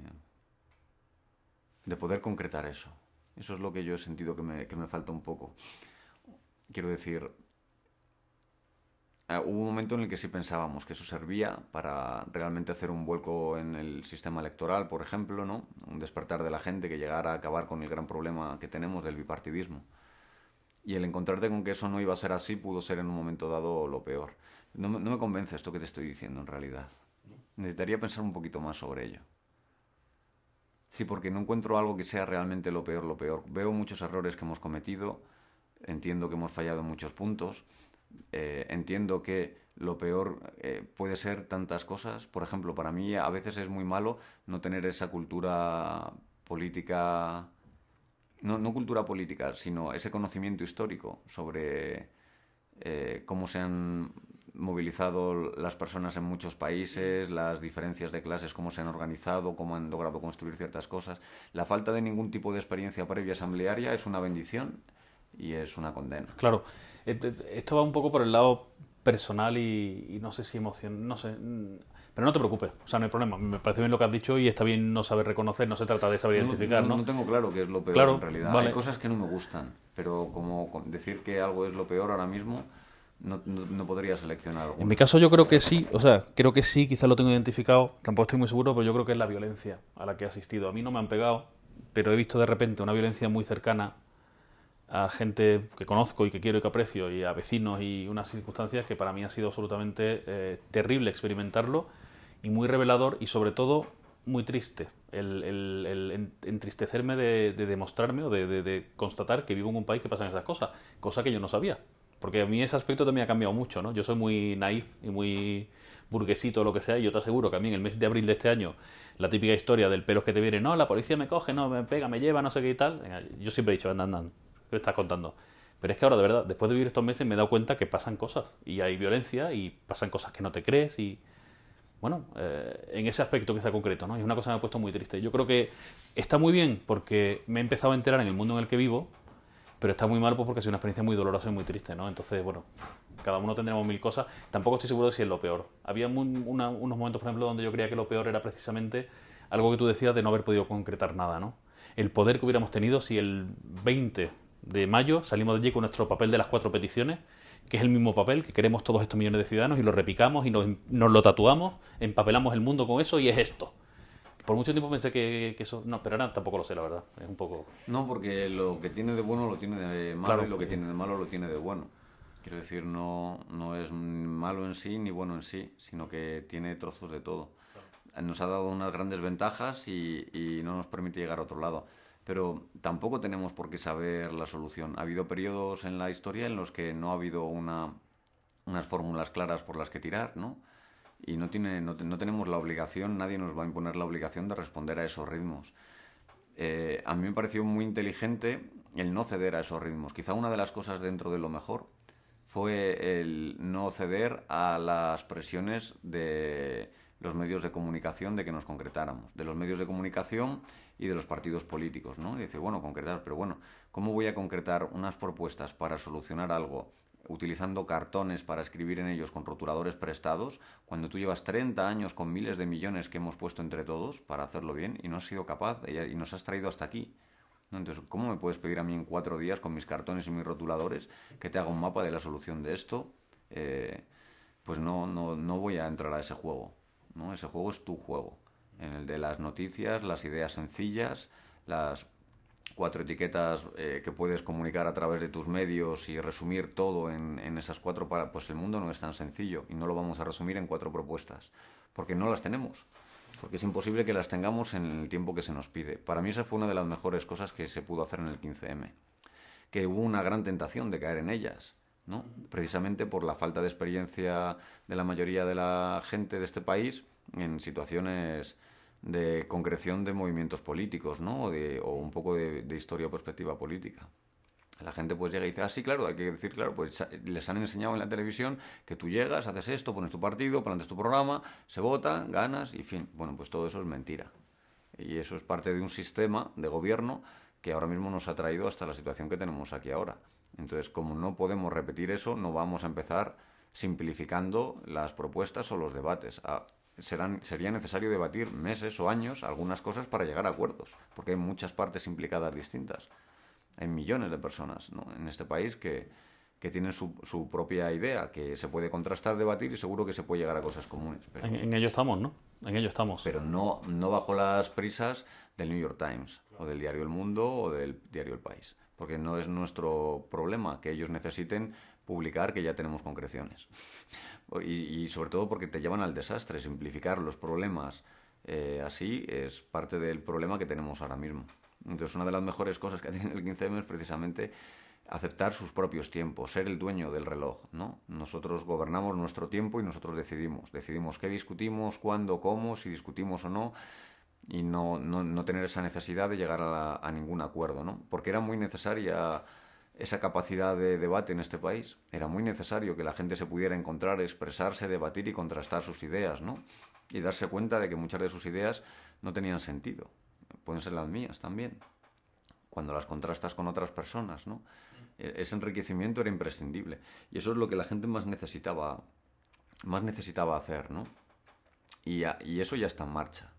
poder concretar eso. Eso es lo que yo he sentido que me falta un poco. Quiero decir, hubo un momento en el que sí pensábamos que eso servía para realmente hacer un vuelco en el sistema electoral, por ejemplo, ¿no? Un despertar de la gente que llegara a acabar con el gran problema que tenemos del bipartidismo. Y el encontrarte con que eso no iba a ser así pudo ser en un momento dado lo peor. No me convence esto que te estoy diciendo en realidad. Necesitaría pensar un poquito más sobre ello. Sí, porque no encuentro algo que sea realmente lo peor, lo peor. Veo muchos errores que hemos cometido, entiendo que hemos fallado en muchos puntos, entiendo que lo peor puede ser tantas cosas. Por ejemplo, para mí a veces es muy malo no tener esa cultura política, no cultura política, sino ese conocimiento histórico sobre cómo se han movilizado las personas en muchos países, las diferencias de clases, cómo se han organizado, cómo han logrado construir ciertas cosas. La falta de ningún tipo de experiencia previa asamblearia es una bendición y es una condena. Claro, esto va un poco por el lado personal y no sé si emoción, no sé, pero no te preocupes, o sea, no hay problema, me parece bien lo que has dicho y está bien no saber reconocer, no se trata de saber identificar, ¿no? No tengo claro qué es lo peor, claro, en realidad. Vale. Hay cosas que no me gustan, pero como decir que algo es lo peor ahora mismo, no podría seleccionar alguna. En mi caso yo creo que sí, o sea, creo que sí, quizás lo tengo identificado, tampoco estoy muy seguro, pero yo creo que es la violencia a la que he asistido. A mí no me han pegado, pero he visto de repente una violencia muy cercana a gente que conozco y que quiero y que aprecio, y a vecinos, y unas circunstancias que para mí ha sido absolutamente terrible experimentarlo y muy revelador y sobre todo muy triste el entristecerme de demostrarme o de constatar que vivo en un país que pasan esas cosas, cosa que yo no sabía, porque a mí ese aspecto también ha cambiado mucho, ¿no? Yo soy muy naif y muy burguesito o lo que sea, y yo te aseguro que a mí en el mes de abril de este año la típica historia del pelos que te viene, no, la policía me coge, no, me pega, me lleva, no sé qué y tal, yo siempre he dicho, andan, ¿qué me estás contando? Pero es que ahora, de verdad, después de vivir estos meses me he dado cuenta que pasan cosas. Y hay violencia y pasan cosas que no te crees y... Bueno, en ese aspecto quizá concreto, ¿no? Y es una cosa que me ha puesto muy triste. Yo creo que está muy bien porque me he empezado a enterar en el mundo en el que vivo, pero está muy mal pues porque ha sido una experiencia muy dolorosa y muy triste, ¿no? Entonces, bueno, cada uno tendremos mil cosas. Tampoco estoy seguro de si es lo peor. Había unos momentos, por ejemplo, donde yo creía que lo peor era precisamente algo que tú decías de no haber podido concretar nada, ¿no? El poder que hubiéramos tenido si el 20 de mayo salimos de allí con nuestro papel de las 4 peticiones, que es el mismo papel que queremos todos estos millones de ciudadanos, y lo repicamos y nos lo tatuamos, empapelamos el mundo con eso y es esto. Por mucho tiempo pensé que eso... No, pero ahora tampoco lo sé, la verdad. Es un poco... No, porque lo que tiene de bueno lo tiene de malo, claro, y lo que tiene de malo lo tiene de bueno. Quiero decir, no es malo en sí ni bueno en sí, sino que tiene trozos de todo. Nos ha dado unas grandes ventajas y no nos permite llegar a otro lado. Pero tampoco tenemos por qué saber la solución. Ha habido periodos en la historia en los que no ha habido unas fórmulas claras por las que tirar, ¿no? Y no tenemos la obligación, nadie nos va a imponer la obligación de responder a esos ritmos. A mí me pareció muy inteligente el no ceder a esos ritmos. Quizá una de las cosas dentro de lo mejor fue el no ceder a las presiones de los medios de comunicación de que nos concretáramos, de los medios de comunicación y de los partidos políticos, ¿no? Y decir, bueno, concretar, pero bueno, ¿cómo voy a concretar unas propuestas para solucionar algo utilizando cartones para escribir en ellos con rotuladores prestados, cuando tú llevas 30 años con miles de millones que hemos puesto entre todos para hacerlo bien y no has sido capaz y nos has traído hasta aquí. ¿No? Entonces, ¿cómo me puedes pedir a mí en 4 días con mis cartones y mis rotuladores que te haga un mapa de la solución de esto? Pues no voy a entrar a ese juego, ¿no? Ese juego es tu juego, en el de las noticias, las ideas sencillas, las 4 etiquetas que puedes comunicar a través de tus medios y resumir todo en esas 4 pues el mundo no es tan sencillo y no lo vamos a resumir en 4 propuestas, porque no las tenemos, porque es imposible que las tengamos en el tiempo que se nos pide. Para mí esa fue una de las mejores cosas que se pudo hacer en el 15M, que hubo una gran tentación de caer en ellas, ¿no? Precisamente por la falta de experiencia de la mayoría de la gente de este país en situaciones de concreción de movimientos políticos, ¿no? O un poco de historia o perspectiva política. La gente pues llega y dice, ah, sí, claro, hay que decir, claro, pues les han enseñado en la televisión que tú llegas, haces esto, pones tu partido, planteas tu programa, se vota, ganas y fin. Bueno, pues todo eso es mentira. Y eso es parte de un sistema de gobierno que ahora mismo nos ha traído hasta la situación que tenemos aquí ahora. Entonces, como no podemos repetir eso, no vamos a empezar simplificando las propuestas o los debates. Sería necesario debatir meses o años algunas cosas para llegar a acuerdos, porque hay muchas partes implicadas distintas. Hay millones de personas, ¿no?, en este país que tienen su propia idea, que se puede contrastar, debatir y seguro que se puede llegar a cosas comunes. Pero, en ello estamos, ¿no? En ello estamos. Pero no bajo las prisas del New York Times, o del diario El Mundo, o del diario El País. Porque no es nuestro problema que ellos necesiten publicar que ya tenemos concreciones. Y sobre todo porque te llevan al desastre. Simplificar los problemas así es parte del problema que tenemos ahora mismo. Entonces, una de las mejores cosas que ha tenido el 15M es precisamente aceptar sus propios tiempos, ser el dueño del reloj, ¿no? Nosotros gobernamos nuestro tiempo y nosotros decidimos qué discutimos, cuándo, cómo, si discutimos o no, y no tener esa necesidad de llegar a ningún acuerdo, ¿no? Porque era muy necesaria esa capacidad de debate en este país. Era muy necesario que la gente se pudiera encontrar, expresarse, debatir y contrastar sus ideas, ¿no? Y darse cuenta de que muchas de sus ideas no tenían sentido. Pueden ser las mías también, cuando las contrastas con otras personas, ¿no? Ese enriquecimiento era imprescindible. Y eso es lo que la gente más necesitaba hacer, ¿no? Y eso ya está en marcha.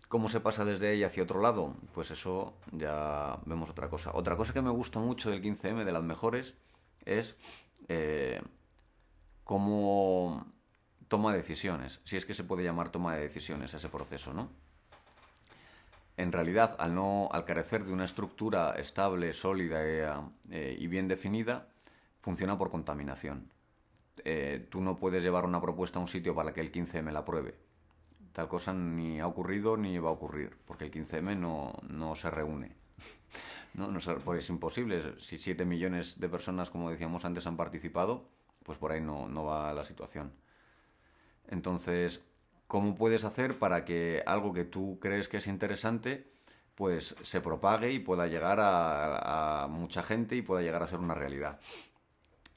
¿Cómo se pasa desde ahí hacia otro lado? Pues eso ya vemos otra cosa. Otra cosa que me gusta mucho del 15M, de las mejores, es cómo toma decisiones. Si es que se puede llamar toma de decisiones a ese proceso, ¿no? En realidad, al carecer de una estructura estable, sólida y bien definida, funciona por contaminación. Tú no puedes llevar una propuesta a un sitio para que el 15M la apruebe. Tal cosa ni ha ocurrido ni va a ocurrir, porque el 15M no se reúne. Pues es imposible. Si 7 millones de personas, como decíamos antes, han participado, pues por ahí no va la situación. Entonces, ¿cómo puedes hacer para que algo que tú crees que es interesante pues se propague y pueda llegar a mucha gente y pueda llegar a ser una realidad?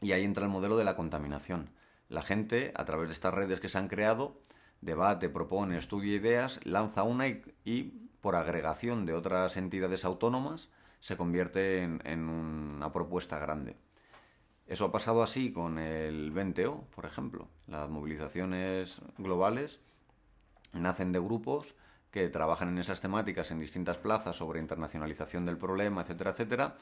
Y ahí entra el modelo de la contaminación. La gente, a través de estas redes que se han creado, debate, propone, estudia ideas, lanza una y por agregación de otras entidades autónomas se convierte en una propuesta grande. Eso ha pasado así con el 20O, por ejemplo. Las movilizaciones globales nacen de grupos que trabajan en esas temáticas en distintas plazas sobre internacionalización del problema, etcétera, etcétera.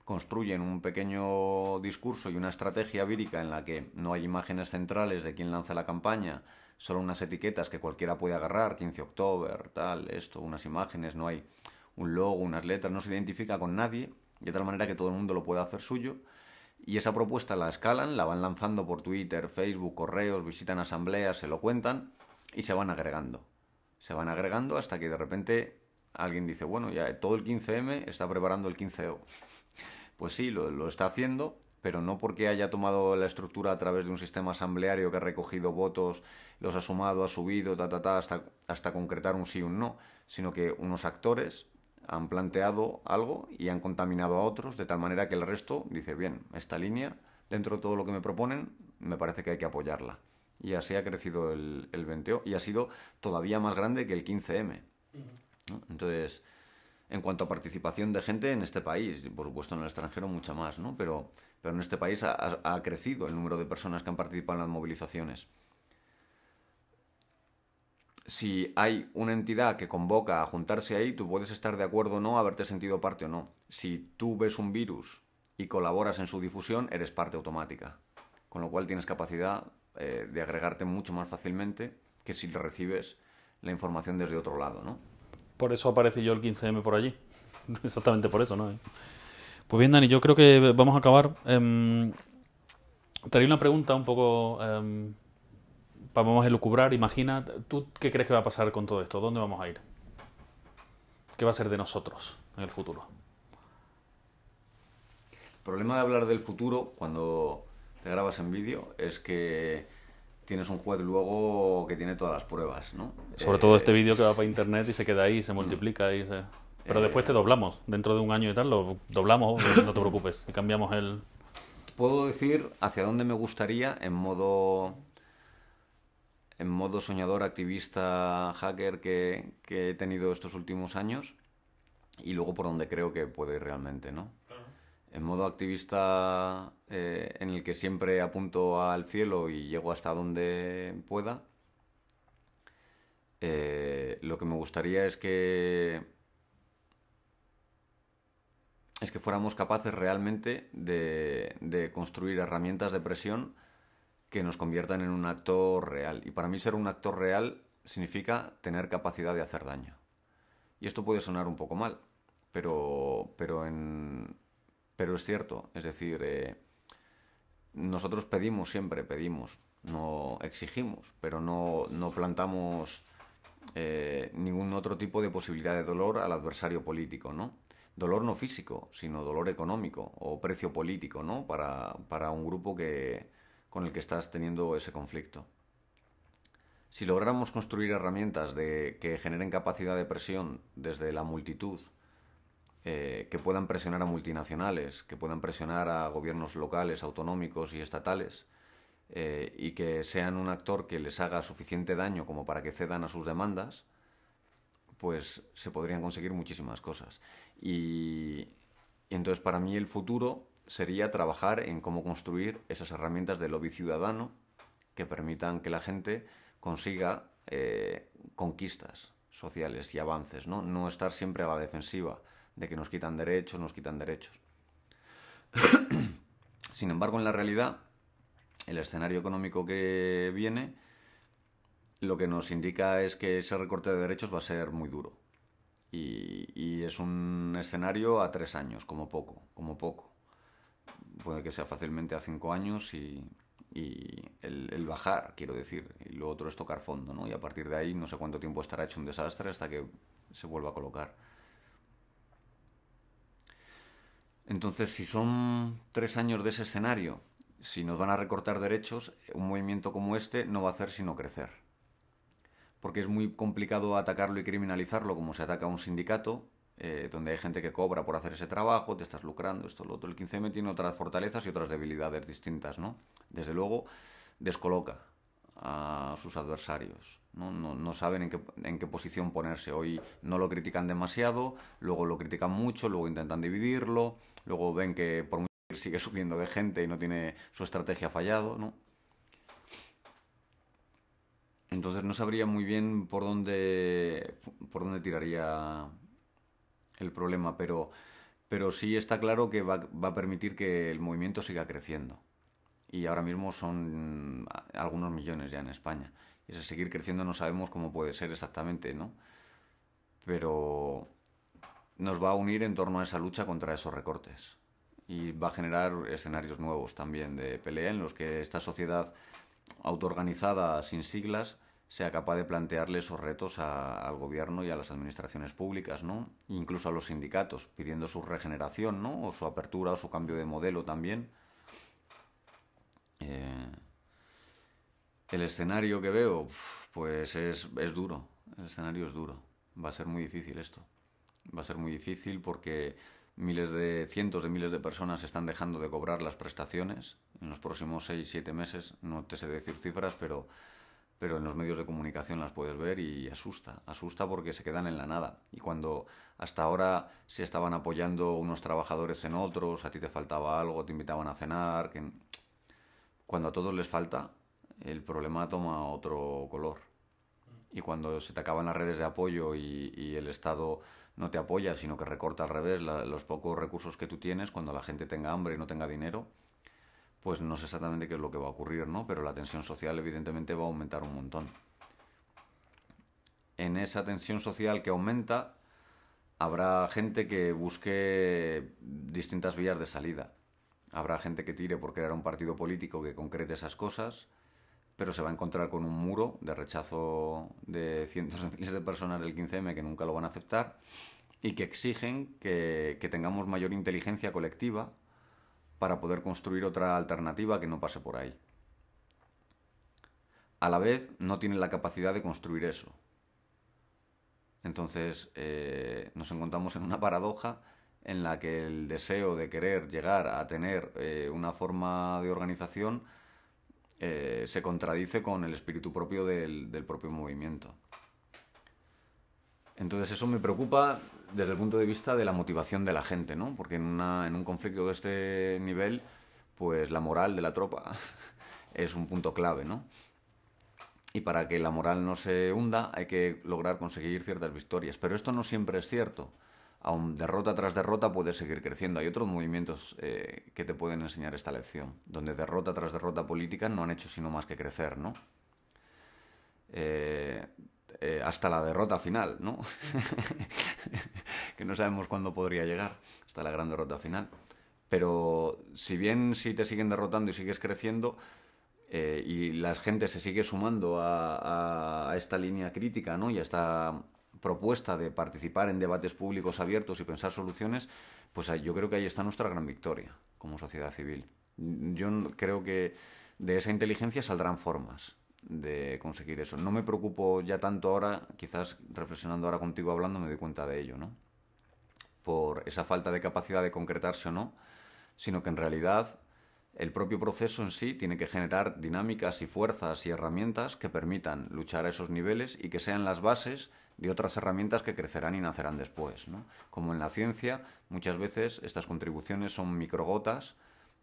Construyen un pequeño discurso y una estrategia vírica en la que no hay imágenes centrales de quién lanza la campaña, solo unas etiquetas que cualquiera puede agarrar, 15 de octubre, tal, esto, unas imágenes, no hay un logo, unas letras, no se identifica con nadie, de tal manera que todo el mundo lo puede hacer suyo. Y esa propuesta la escalan, la van lanzando por Twitter, Facebook, correos, visitan asambleas, se lo cuentan y se van agregando. Se van agregando hasta que de repente alguien dice, bueno, ya todo el 15M está preparando el 15O. Pues sí, lo está haciendo, pero no porque haya tomado la estructura a través de un sistema asambleario que ha recogido votos, los ha sumado, ha subido, hasta concretar un sí o un no, sino que unos actores han planteado algo y han contaminado a otros de tal manera que el resto dice, bien, esta línea, dentro de todo lo que me proponen, me parece que hay que apoyarla. Y así ha crecido el 20O y ha sido todavía más grande que el 15M, ¿no? Entonces, En cuanto a participación de gente en este país, y por supuesto en el extranjero mucha más, ¿no? Pero en este país ha crecido el número de personas que han participado en las movilizaciones. Si hay una entidad que convoca a juntarse ahí, tú puedes estar de acuerdo o no, haberte sentido parte o no. Si tú ves un virus y colaboras en su difusión, eres parte automática. Con lo cual tienes capacidad de agregarte mucho más fácilmente que si recibes la información desde otro lado, ¿no? Por eso aparecí yo el 15M por allí. Exactamente por eso, ¿no? Pues bien, Dani, yo creo que vamos a acabar. Te haría una pregunta un poco... vamos a elucubrar. Imagina, ¿tú qué crees que va a pasar con todo esto? ¿Dónde vamos a ir? ¿Qué va a ser de nosotros en el futuro? El problema de hablar del futuro cuando te grabas en vídeo es que tienes un juez luego que tiene todas las pruebas, ¿no? Sobre todo este vídeo que va para internet y se queda ahí, se multiplica y se... Pero después te doblamos. Dentro de un año y tal lo doblamos, no te preocupes. Y cambiamos el... Puedo decir hacia dónde me gustaría en modo soñador, activista, hacker que he tenido estos últimos años y luego por donde creo que puedo ir realmente, ¿no? En modo activista en el que siempre apunto al cielo y llego hasta donde pueda, lo que me gustaría es que fuéramos capaces realmente de construir herramientas de presión que nos conviertan en un actor real. Y para mí ser un actor real significa tener capacidad de hacer daño. Y esto puede sonar un poco mal, pero es cierto. Es decir, nosotros siempre pedimos, no exigimos, pero no plantamos ningún otro tipo de posibilidad de dolor al adversario político, ¿no? Dolor no físico, sino dolor económico o precio político, ¿no? Para un grupo con el que estás teniendo ese conflicto. Si lográramos construir herramientas que generen capacidad de presión desde la multitud, que puedan presionar a multinacionales, que puedan presionar a gobiernos locales, autonómicos y estatales, y que sean un actor que les haga suficiente daño como para que cedan a sus demandas, pues se podrían conseguir muchísimas cosas. Y entonces para mí el futuro sería trabajar en cómo construir esas herramientas de lobby ciudadano que permitan que la gente consiga conquistas sociales y avances, ¿no? No estar siempre a la defensiva de que nos quitan derechos. Sin embargo, en la realidad, el escenario económico que viene lo que nos indica es que ese recorte de derechos va a ser muy duro. Y es un escenario a 3 años, como poco. Puede que sea fácilmente a 5 años y el bajar, quiero decir. Y lo otro es tocar fondo, ¿no? Y a partir de ahí no sé cuánto tiempo estará hecho un desastre hasta que se vuelva a colocar. Entonces, si son 3 años de ese escenario, si nos van a recortar derechos, un movimiento como este no va a hacer sino crecer. Porque es muy complicado atacarlo y criminalizarlo como se ataca a un sindicato, donde hay gente que cobra por hacer ese trabajo, te estás lucrando, esto, lo otro. El 15M tiene otras fortalezas y otras debilidades distintas, ¿no? Desde luego, descoloca a sus adversarios, ¿no? No saben en qué posición ponerse. Hoy no lo critican demasiado, luego lo critican mucho, luego intentan dividirlo, luego ven que por mucho que sigue subiendo de gente y no tiene su estrategia fallado, ¿no? Entonces no sabría muy bien por dónde tiraría el problema, pero sí está claro que va a permitir que el movimiento siga creciendo. Y ahora mismo son algunos millones ya en España. Y ese seguir creciendo no sabemos cómo puede ser exactamente, ¿no? Pero nos va a unir en torno a esa lucha contra esos recortes. Y va a generar escenarios nuevos también de pelea en los que esta sociedad autoorganizada sin siglas sea capaz de plantearle esos retos al gobierno y a las administraciones públicas, ¿no? Incluso a los sindicatos, pidiendo su regeneración, ¿no? O su apertura o su cambio de modelo también. El escenario que veo, pues es duro. El escenario es duro. Va a ser muy difícil esto. Va a ser muy difícil porque cientos de miles de personas están dejando de cobrar las prestaciones en los próximos 6-7 meses. No te sé decir cifras, pero pero en los medios de comunicación las puedes ver y asusta. Asusta porque se quedan en la nada. Y cuando hasta ahora se estaban apoyando unos trabajadores en otros, a ti te faltaba algo, te invitaban a cenar, cuando a todos les falta, el problema toma otro color. Y cuando se te acaban las redes de apoyo y el Estado no te apoya, sino que recorta al revés los pocos recursos que tú tienes, cuando la gente tenga hambre y no tenga dinero, pues no sé exactamente qué es lo que va a ocurrir, ¿no? Pero la tensión social evidentemente va a aumentar un montón. En esa tensión social que aumenta, habrá gente que busque distintas vías de salida. Habrá gente que tire por crear un partido político que concrete esas cosas, pero se va a encontrar con un muro de rechazo de cientos de miles de personas del 15M que nunca lo van a aceptar y que exigen que tengamos mayor inteligencia colectiva para poder construir otra alternativa que no pase por ahí. A la vez, no tienen la capacidad de construir eso. Entonces, nos encontramos en una paradoja en la que el deseo de querer llegar a tener una forma de organización se contradice con el espíritu propio del propio movimiento. Entonces eso me preocupa desde el punto de vista de la motivación de la gente, ¿no? Porque en un conflicto de este nivel, pues la moral de la tropa es un punto clave, ¿no? Y para que la moral no se hunda hay que lograr conseguir ciertas victorias. Pero esto no siempre es cierto. Aun derrota tras derrota puedes seguir creciendo. Hay otros movimientos que te pueden enseñar esta lección, donde derrota tras derrota política no han hecho sino más que crecer, ¿no? Hasta la derrota final, ¿no? Que no sabemos cuándo podría llegar, hasta la gran derrota final. Pero si te siguen derrotando y sigues creciendo, y la gente se sigue sumando a esta línea crítica, ¿no? Y a esta propuesta de participar en debates públicos abiertos y pensar soluciones, pues yo creo que ahí está nuestra gran victoria como sociedad civil. Yo creo que de esa inteligencia saldrán formas de conseguir eso. No me preocupo ya tanto ahora, quizás reflexionando ahora contigo hablando me doy cuenta de ello, ¿no? Por esa falta de capacidad de concretarse o no, sino que en realidad el propio proceso en sí tiene que generar dinámicas y fuerzas y herramientas que permitan luchar a esos niveles y que sean las bases de otras herramientas que crecerán y nacerán después, ¿no? Como en la ciencia, muchas veces estas contribuciones son microgotas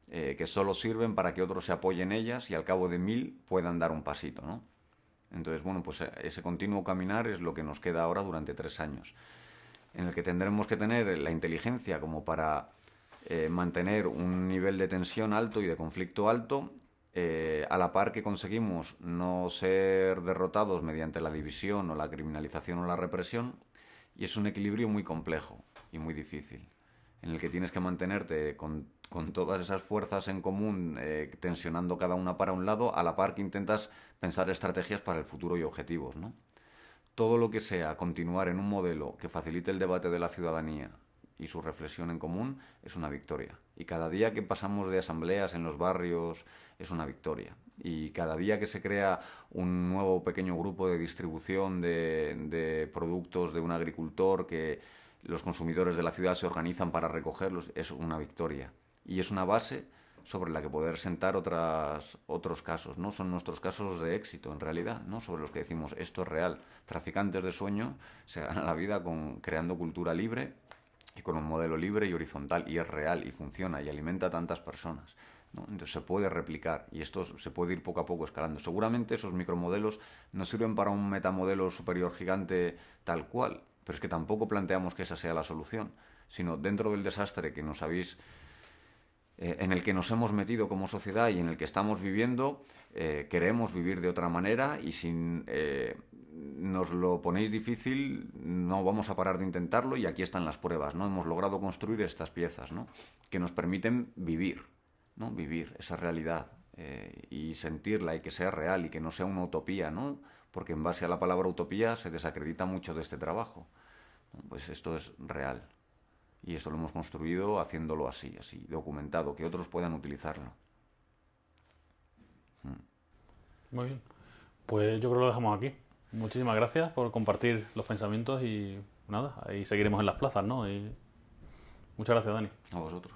que solo sirven para que otros se apoyen en ellas y al cabo de 1000 puedan dar un pasito, ¿no? Entonces, bueno, pues ese continuo caminar es lo que nos queda ahora durante 3 años, en el que tendremos que tener la inteligencia como para mantener un nivel de tensión alto y de conflicto alto, a la par que conseguimos no ser derrotados mediante la división o la criminalización o la represión, y es un equilibrio muy complejo y muy difícil, en el que tienes que mantenerte con todas esas fuerzas en común, tensionando cada una para un lado, a la par que intentas pensar estrategias para el futuro y objetivos, ¿no? Todo lo que sea continuar en un modelo que facilite el debate de la ciudadanía y su reflexión en común es una victoria. Y cada día que pasamos de asambleas en los barrios es una victoria. Y cada día que se crea un nuevo pequeño grupo de distribución de productos de un agricultor que los consumidores de la ciudad se organizan para recogerlos es una victoria. Y es una base sobre la que poder sentar otros casos, ¿no? Son nuestros casos de éxito, en realidad, ¿no? Sobre los que decimos, esto es real. Traficantes de sueño se ganan la vida creando cultura libre y con un modelo libre y horizontal, y es real, y funciona, y alimenta a tantas personas, ¿no? Entonces se puede replicar, y esto se puede ir poco a poco escalando. Seguramente esos micromodelos no sirven para un metamodelo superior gigante tal cual, pero es que tampoco planteamos que esa sea la solución, sino dentro del desastre que nos habéis... en el que nos hemos metido como sociedad y en el que estamos viviendo, queremos vivir de otra manera y sin... nos lo ponéis difícil, no vamos a parar de intentarlo y aquí están las pruebas, ¿no? Hemos logrado construir estas piezas, ¿no? Que nos permiten vivir, ¿no? Vivir esa realidad y sentirla y que sea real y que no sea una utopía, ¿no? Porque en base a la palabra utopía se desacredita mucho de este trabajo, ¿no? Pues esto es real y esto lo hemos construido haciéndolo así, documentado, que otros puedan utilizarlo. Muy bien, pues yo creo que lo dejamos aquí. Muchísimas gracias por compartir los pensamientos y nada, ahí seguiremos en las plazas, ¿no? Y muchas gracias, Dani. A vosotros.